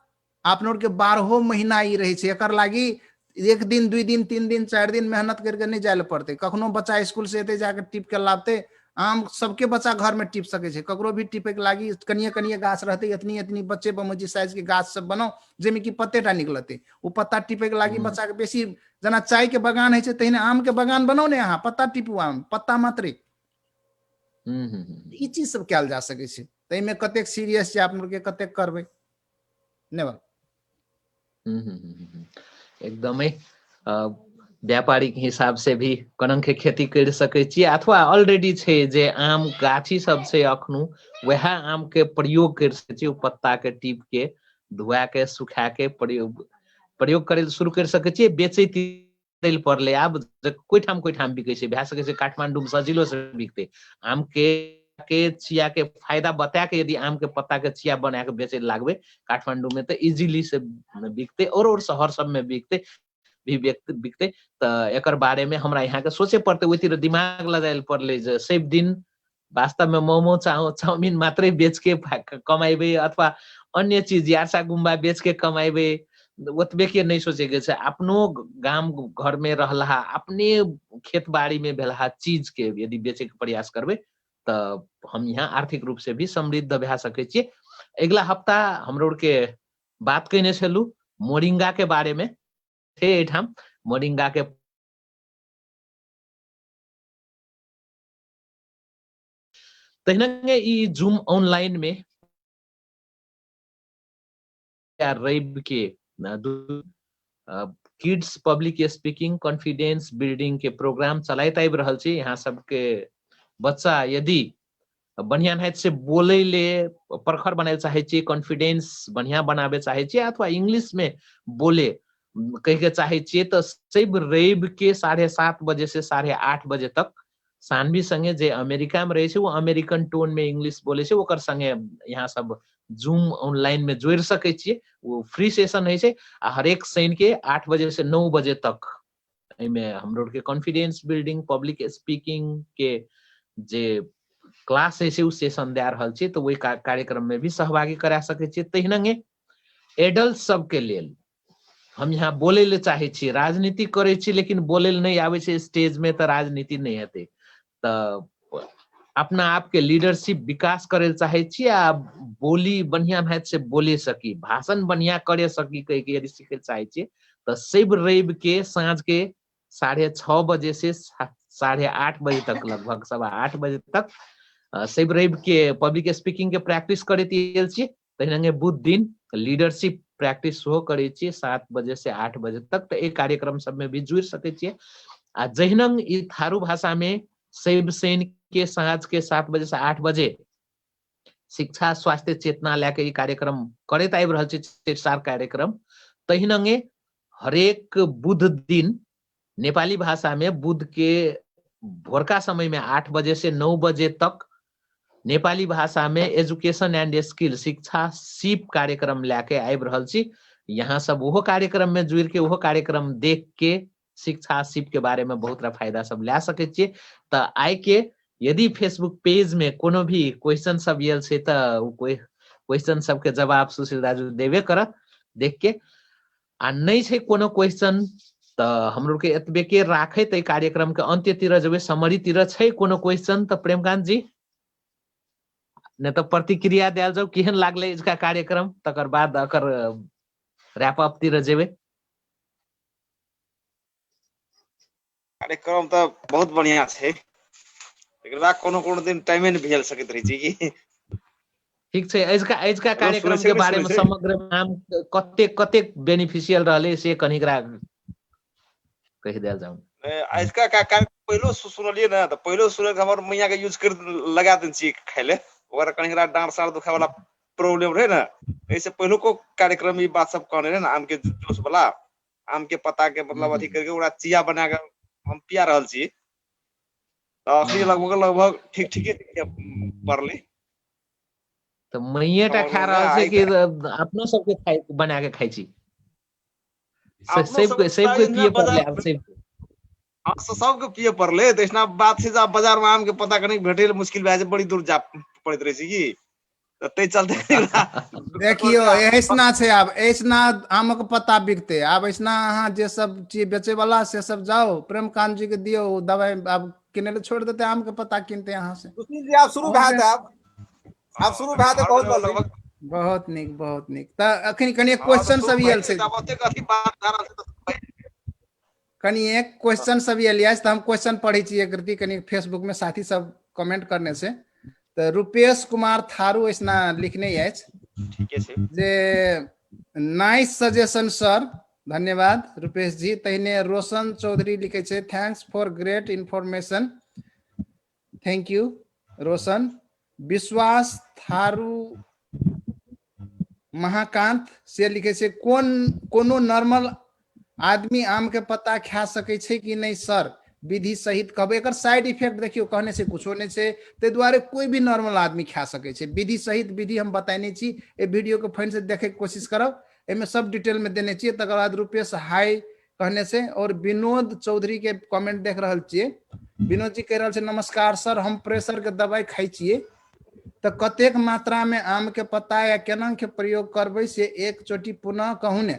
आपनोर के 12 महीना ई रहे छै। एकर लागी 1 दिन 2 दिन 3 दिन 4 दिन मेहनत करके नहीं जाए पड़ते। कखनो बच्चा स्कूल से एते जाके टिप के लाते, आम सबके बच्चा घर में टिप सके छै। ककरो भी टिपे के लागी कनिए कनिए गाछ रहते, इतनी इतनी बच्चे बमोजी साइज के गाछ सब बनाओ जेमे कि पत्तेटा निकलते। वो पत्ता टिपे के लागी बच्चा के बेसी जना चाय के बगान है छै तहिने आम के बगान बनाओ ने, अहाँ पत्ता टिपू, आम पत्ता मात्रे ई चीज सब कैल जा सके छै। तै में कतेक सीरियस छै आप लोग के कतेक करबे नेवा। एकदमै व्यापारिक हिसाब से भी कनक के खेती कर सके छी, अथवा ऑलरेडी छै जे आम गाछी सब छै अखनु वह आम के प्रयोग कर सके छी। पत्ता के टीप के धुआ के सुखा के प्रयोग करे शुरू कर सके छी। बेचे दिल पड़ले आब कोई ठाम बिकै छै, भए सके छै काठमांडू में सजिलो से बिकते। आम के चिया के फायदा बता के यदि आम के पत्ता के चिया बना के बेचे लागबे काठमांडू में तो इजीली से बिकते और शहर सब में बिकते भी बिकते। तो एकर बारे में हमरा यहाँ के सोचे पड़ते, ओतिर दिमाग लगाए पड़ले जे सब दिन वास्तव में मोमो चाउमीन मात्रै बेच के कमाइबे अथवा अन्य चीज यारसा गुम्बा बेच के कमाइबे, ओतबे के नहीं सोचे के छै। अपनो गाम घर में रहला अपने खेत बाड़ी में भेला चीज के यदि बेचे के प्रयास करबे तो हम यहाँ आर्थिक रूप से भी समृद्ध भए सके छिए। अगला हफ्ता हमरो के बात कहने छलू मोरिंगा के बारे में थे एठाम मोरिंगा के तहिना ई जूम ऑनलाइन में रैब के kids public speaking confidence building के प्रोग्राम चलाइत आबि रहल छै। यहाँ सबके बच्चा यदि बढ़िया नाहित से बोले ले प्रखर बनाए चाहे छी, कॉन्फिडेंस बढ़िया बनाबे चाहे छी अथवा इंग्लिश में बोले कह के चाहे छी तो सब रैब के 7:30 बजे से 8:30 बजे तक सानवी संगे जे अमेरिका में रहे छै वो अमेरिकन टोन में इंग्लिश बोले छै ओकर संगे यहाँ सब जूम ऑनलाइन में जोड़ सके छिए। वो फ्री सेशन है छै आ हर एक शनि के 8 बजे से 9 बजे तक में हमरो के कॉन्फिडेंस बिल्डिंग पब्लिक स्पीकिंग के जे क्लास है उ सेशन दे रहल छी। तो वही कार्यक्रम में भी सहभागी करा सके छी। तहिना एडल्ट सबके लेल हम यहाँ बोले ले चाहे छी, राजनीति करे छी लेकिन बोले ले नहीं आवे छै स्टेज में तो राजनीति नहीं हेते। तो अपना आप के लीडरशिप विकास करे चाहे छी आ बोली बढ़िया है से बोले सकी, भाषण बढ़िया करे सकी कह के यदि सीखे चाहे छी तो शैव रवि के साँझ के 6:30 बजे से 8:30 बजे तक, लगभग 8:15 बजे तक शैव रवि के पब्लिक स्पीकिंग के प्रैक्टिस करे छी। तहिना बुध दिन लीडरशिप प्रैक्टिस हो करे छी 7 बजे से 8 बजे तक। तो एक कार्यक्रम सब में भी जुड़ सके छी। आ जहिनंग ई थारू भाषा में शैव शनि के साँझ के 7 बजे से 8 बजे शिक्षा स्वास्थ्य चेतना लेके ई कार्यक्रम करैत आबि रहल छै 4 कार्यक्रम। तहिनंगे हरेक बुध दिन नेपाली भाषा में बुध के भोरका समय में 8 बजे से 9 बजे तक नेपाली भाषा में एजुकेशन एंड स्किल शिक्षा सीप कार्यक्रम लेके आबि रहल छी। यहाँ सब वो कार्यक्रम में जुड़ के वो कार्यक्रम देख के शिक्षा सीप के बारे में बहुत फायदा सब ला सके छी। तो आइ के यदि फेसबुक पेज में कोनो भी क्वेश्चन सब यल छै तो क्वेश्चन सबके जवाब सुशील दाजू देवे करत देख के। आ नहीं छै कोनो क्वेश्चन तो हमरो के एतबे के राखे ते कार्यक्रम के अंत्य तिर जब समरी तिर छै कोनो क्वेश्चन तो प्रेमकांत जी ने तो प्रतिक्रिया दिया जाओ केहन लागले इसका कार्यक्रम, तकर बाद अकर रैप अप तिर जेबे। कार्यक्रम तो बहुत बढ़िया छै, लेकिन बा कोनो दिन टाइमे नहीं भेल सकत रही छी कि ठीक छै। एजका कार्यक्रम के बारे में समग्र नाम कते बेनिफिशियल रहले से कनिकरा कह दिया जाऊ। आजका कार्यक्रम पहलो सुनलिए ना, तो पहलो सुने के हमर मैया के यूज कर लगा देन छी खाइले, ओकरा कनिकरा डांट सार दुखा वाला प्रॉब्लम रहे ना, ऐसे पहलो को कार्यक्रम ये बात सब कहने रहे ना, आम के जूस वाला आम के पत्ता के मतलब अथी करके ओकरा चिया बना के हम पिया रहल छी। तो अखनी लगभग ठीक पड़ले। तो मैये टा खा रहल छै कि अपनो सबके खाइ बना के खाइ छी? सेब के पिए पड़ले अब सेब सबके पिए पड़ले। तो इसना बात से बाजार में आम के पता कहीं भेटे मुश्किल भए बड़ी दूर जा पड़त रहे की, ते चलते देखियो ऐसना छै। आब ऐसना आम के पत्ता बिकते, आब ऐसना अहाँ जे सब चीज बेचे वाला से सब जाओ प्रेमकांत जी के दियो दवाई, अब किने छोड़ देते आम के पत्ता किनते यहाँ से। आप शुरू भए आप शुरू भए दे बहुत निक बहुत निक। त अखनी कनी एक क्वेश्चन सब आयल छै, कनी एक क्वेश्चन सब आयल है तो हम क्वेश्चन पढ़ी छी कृति कनी फेसबुक में साथी सब कमेंट करने से। तो रुपेश कुमार थारू ऐसना लिखने जे नाइस सजेशन सर, धन्यवाद रुपेश जी। तहिने रोशन चौधरी लिखे छे thanks for great information, thank you Roshan. Vishwas Tharu Mahakant से लिखे छे कोनो नॉर्मल आदमी आम के पत्ता खा सके छे कि नहीं सर, विधि सहित कहब। एक साइड इफेक्ट देखियो कहने से कुछो नहीं छे, ते द्वारे कोई भी नॉर्मल आदमी खा सके छे। विधि सहित विधि हम बताने छी, ए वीडियो को फाइन से देखे के कोशिश करब, एमे सब डिटेल में देने छी। तकर बाद रुपेश हाई कहने से, और विनोद चौधरी के कमेंट देख रहल छिए। विनोद जी कह रहल छे नमस्कार सर, हम प्रेशर के दवाई खाई छिए, तो कतेक मात्रा में आम के पत्ता या केना के प्रयोग करबे से एक चोटी पुनः कहू ने।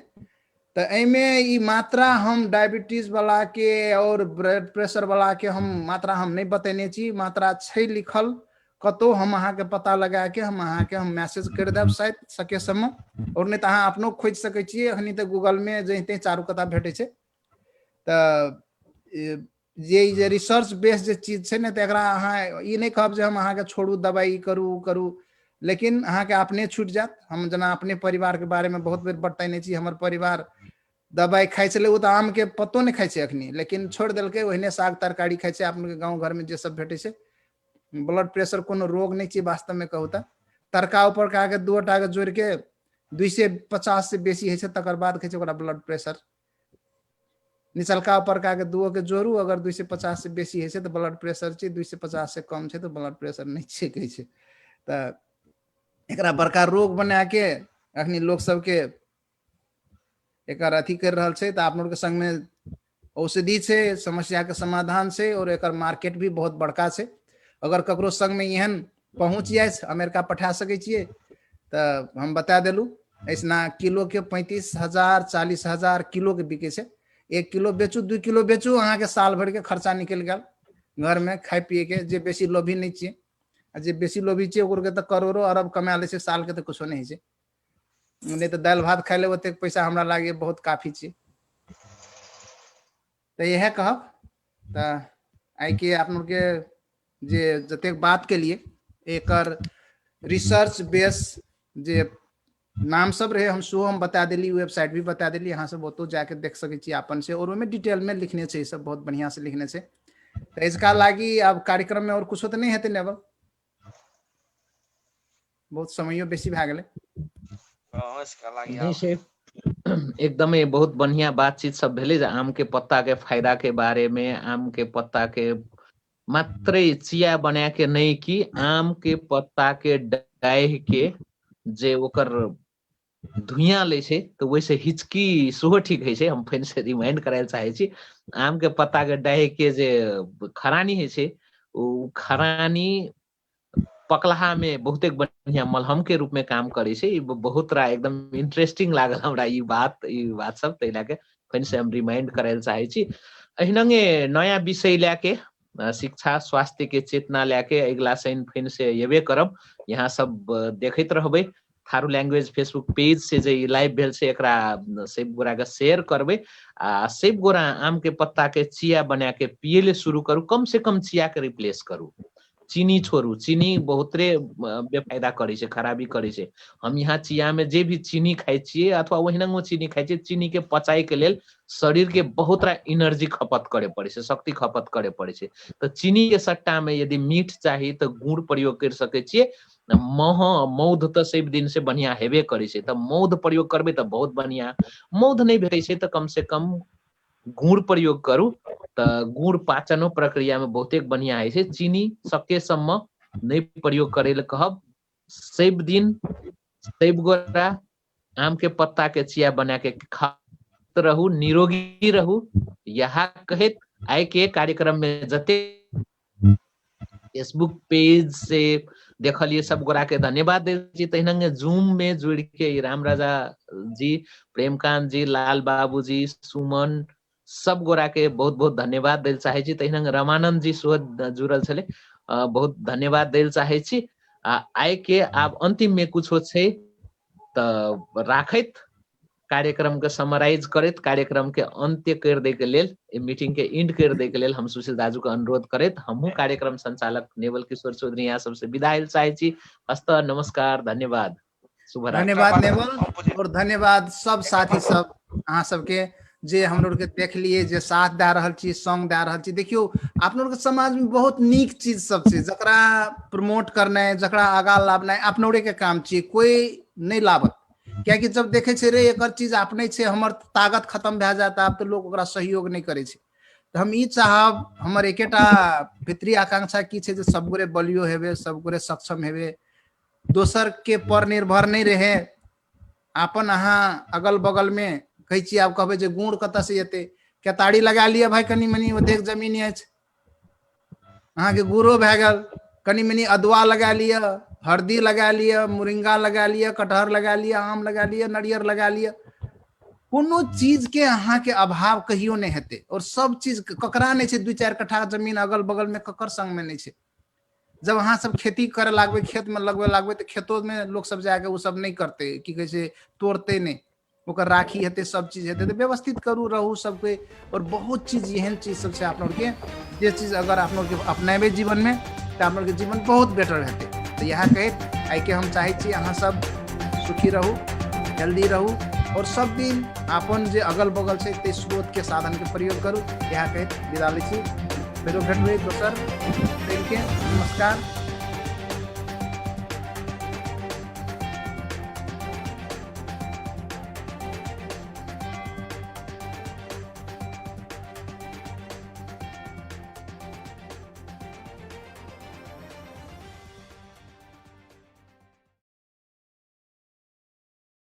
तो एमे ई मात्रा हम डायबिटीज वाला के और ब्लड प्रेशर वाला के हम मात्रा हम नहीं बतेने छी, मात्रा छै लिखल कतो, हम अहाँ के पता लगा के हम अहाँ के हम मैसेज कर देब शायद सके समय, और नहीं तो अहाँ अपनो खोज सके छी। अखनी तो गूगल में जते चारू कता भेटे छे। तो जे रिसर्च बेस्ड जे चीज है ना, तो एकरा अहाँ ई नहीं कहब जे हम अहाँ के छोड़ू दवाई करू, लेकिन अहाँ के अपने छूट जात। हम जना अपने परिवार के बारे में बहुत बेर बताने छी, हमर परिवार दवाई खाई छे, वो तो आम के पत्तो नहीं खाई छे अखनी, लेकिन छोड़ देलके, ओहने साग तरकारी खाई छे। अपन गाँव घर में जे सब भेटे छे, ब्लड प्रेशर कोनो रोग नहीं छे वास्तव में कहू तो। तरका ऊपर का के 2 टा के जोड़ के 250 से बेसी है छे, तकर बाद कहे छे ओकरा ब्लड प्रेशर। निचलका ऊपर का के 2 के जोड़ू, अगर 250 से बेसी है छे तो ब्लड प्रेशर छे, 250 से कम छे तो ब्लड प्रेशर नहीं छे कहे छे। तो एकरा बड़का रोग बना के अखनी लोग सबके एकर अथी कर रहल छे। तो आप लोग के संग में औषधि छे, समस्या के समाधान से, और एकर मार्केट भी बहुत बड़का छे। अगर ककरो संग में एहन पहुंच जाए अमेरिका पठा सके छिए, तो हम बता देलू ऐसना किलो के 35,000 40,000 किलो के बिके छे। 1 किलो बेचू 2 किलो बेचू, अहाँ के साल भर के खर्चा निकल गया घर में खाए पिए के, जे बेसी लोभी नहीं चाहिए। आ जे बेसी लोभी छै ओकर के तऽ करोड़ों अरब कमा लै छै साल के, तऽ कुछो नहीं छै। नहीं तो दाल भात खाए ले ओते पैसा हमरा लागे बहुत काफी छै। तो यह कहब तऽ आई के आप लोग के जे जतेक बात के लिए एकर रिसर्च बेस जे नाम सब रहे हम सेहो हम बता देली, वेबसाइट भी बता देली, अहाँ सब ओतो जाके देख सकै छी अपन से, और ओहिमे डिटेल में लिखने छै सब, बहुत बढ़िया से लिखने छै। तो इसका लागी अब कार्यक्रम में और कुछ तो नहीं हेतै नेवल, बहुत समयो बेसी भए गेलै। इसका लागि नहीं से एकदमै बहुत बढ़िया बातचीत सब भेलै जे आम के पत्ता के फायदा के बारे में, आम के पत्ता के मात्रै चिया बना के नहीं कि आम के पत्ता के डाह के जे ओकर धुइयां लै छै तऽ वैसे हिचकी सेहो ठीक होइ छै। हम फेर से रिमाइंड करायल चाहे छी, आम के पत्ता के डाह के जे खरानी होइ छै ओ खरानी पकलाहा में बहुते बढ़िया मलहम के रूप में काम करे छै। ई बहुत रा एकदम इंटरेस्टिंग लागल हमरा ई बात सब, तै लए के फेर से हम रिमाइंड करायल चाहे छी। अहिनंगे नया विषय लेके शिक्षा स्वास्थ्य के चेतना लेके अगला शनि फेर से एबे करब। यहाँ सब देखैत रहबै, थारू लैंग्वेज फेसबुक पेज से जे लाइव भेल छै एकरा सेब गोरा के शेयर करबै, आ सेब गोरा आम के पत्ता के चिया बना के पिए ले शुरू करू। कम से कम चिया के रिप्लेस करू, चीनी छोड़ू। चीनी बहुतरे बेफायदा करे छै, खराबी करे छै। हम यहाँ चिया में जे भी चीनी खाइ छियै अथवा ओहिना चीनी खाइ छियै, चीनी के पचाई के लेल शरीर के बहुत रा एनर्जी खपत करे पड़े छै, शक्ति खपत करे पड़े छै। तो चीनी के सट्टा में यदि मीठ चाही तो गुड़ प्रयोग कर सकै छियै। मौध तो सब दिन से बढ़िया हेबे करे छै, तो मौध प्रयोग करबै तो बहुत बढ़िया। मौध नहीं भेटै छै तो कम से कम गुड़ प्रयोग करू, तऽ गुड़ पाचनो प्रक्रिया में बहुते बढ़िया है छै। चीनी सबके सम्म नहीं प्रयोग करे ले कहब। सब दिन सेब गोरा आम के पत्ता के चिया बना के खात रहू, निरोगी रहू। यहाँ कहत आय के कार्यक्रम में जते फेसबुक पेज से देखलिए सब गोरा के धन्यवाद दे छी। तहिना जूम में जुड़ के राम राजा जी, प्रेमकांत जी, लाल बाबू जी, सुमन सब गोरा के बहुत बहुत धन्यवाद दिल चाहे छी। तहिना रामानंद जी सेहो जुड़ल छले, बहुत धन्यवाद दिल चाहे छी। आय के आब अंतिम में कुछो छै तऽ राखैत कार्यक्रम के समराइज करैत, कार्यक्रम के अंत्य कर दे के लेल, मीटिंग के एंड कर दे के लेल हम सुशील दाजू के अनुरोध करैत हमहू कार्यक्रम संचालक नेवल किशोर चौधरी यहाँ सबसे विदा चाहे छी। अस्त नमस्कार, धन्यवाद, शुभ रात्रि। धन्यवाद नेवल, और धन्यवाद सब साथी सब अहाँ सबके जे हम लोग के देख लिए, जे साथ दे रहल छी, सॉन्ग दे रहल छी। देखियो आप लोग के समाज में बहुत नीक चीज सब छै, जकरा प्रमोट करना, जकरा आगा लाबना आप लोग के काम छी, कोई नहीं लाबत। कियाकि जब देखे छै रे एकर चीज अपने छै, हमर ताकत खत्म भए जाता, अब तो लोग ओकरा सहयोग नहीं करे छै। तो हम ई चाहब, हमर एकेटा भितरी आकांक्षा की छै जे सब गोरे बलियो हेबे, सब गोरे सक्षम हेबे, दोसर के पर निर्भर नहीं रहे। अपन अहाँ अगल बगल में कहे छी, आब कहबे जे गुड़ कतऽ से एते, केताड़ी लगा लिया भाई, कनी मनी ओतेक जमीन अछि, अहाँ के गुड़ो भए गेल। कनी मनी अदवा लगा लिया, हरदी लगा लिया, मुरिंगा लगा लिया, कटहर लगा लिया, आम लगा लिया, नारियर लगा लिया। कोनो चीज के अहाँ के अभाव कहियो नहीं हेते। और सब चीज ककरा नहीं छै, 2-4 कट्ठा जमीन अगल बगल में ककर संग में नहीं छै। जब अहाँ सब खेती करे लागबे, खेत में लगबे लागबे, तो खेतों में लोग सब जाके वो सब नहीं करते, की कहे छै, तोड़ते नहीं, ओकर राखी हेते, सब चीज हेते। तो व्यवस्थित करू, रहू सबके। और बहुत चीज एहन चीज सब छै आप लोग के, जे चीज अगर आप लोग अपनेबे जीवन में तो आप लोग के जीवन बहुत बेटर हेते। तो यहाँ कहे आइ के हम चाहे छी अहाँ सब सुखी रहू, हेल्दी रहू, और सब दिन अपन जे अगल बगल छै ते स्रोत के साधन के प्रयोग करू। यहाँ कहे विदा लै छी, फेरो भेटबै दोसर दिन के। नमस्कार।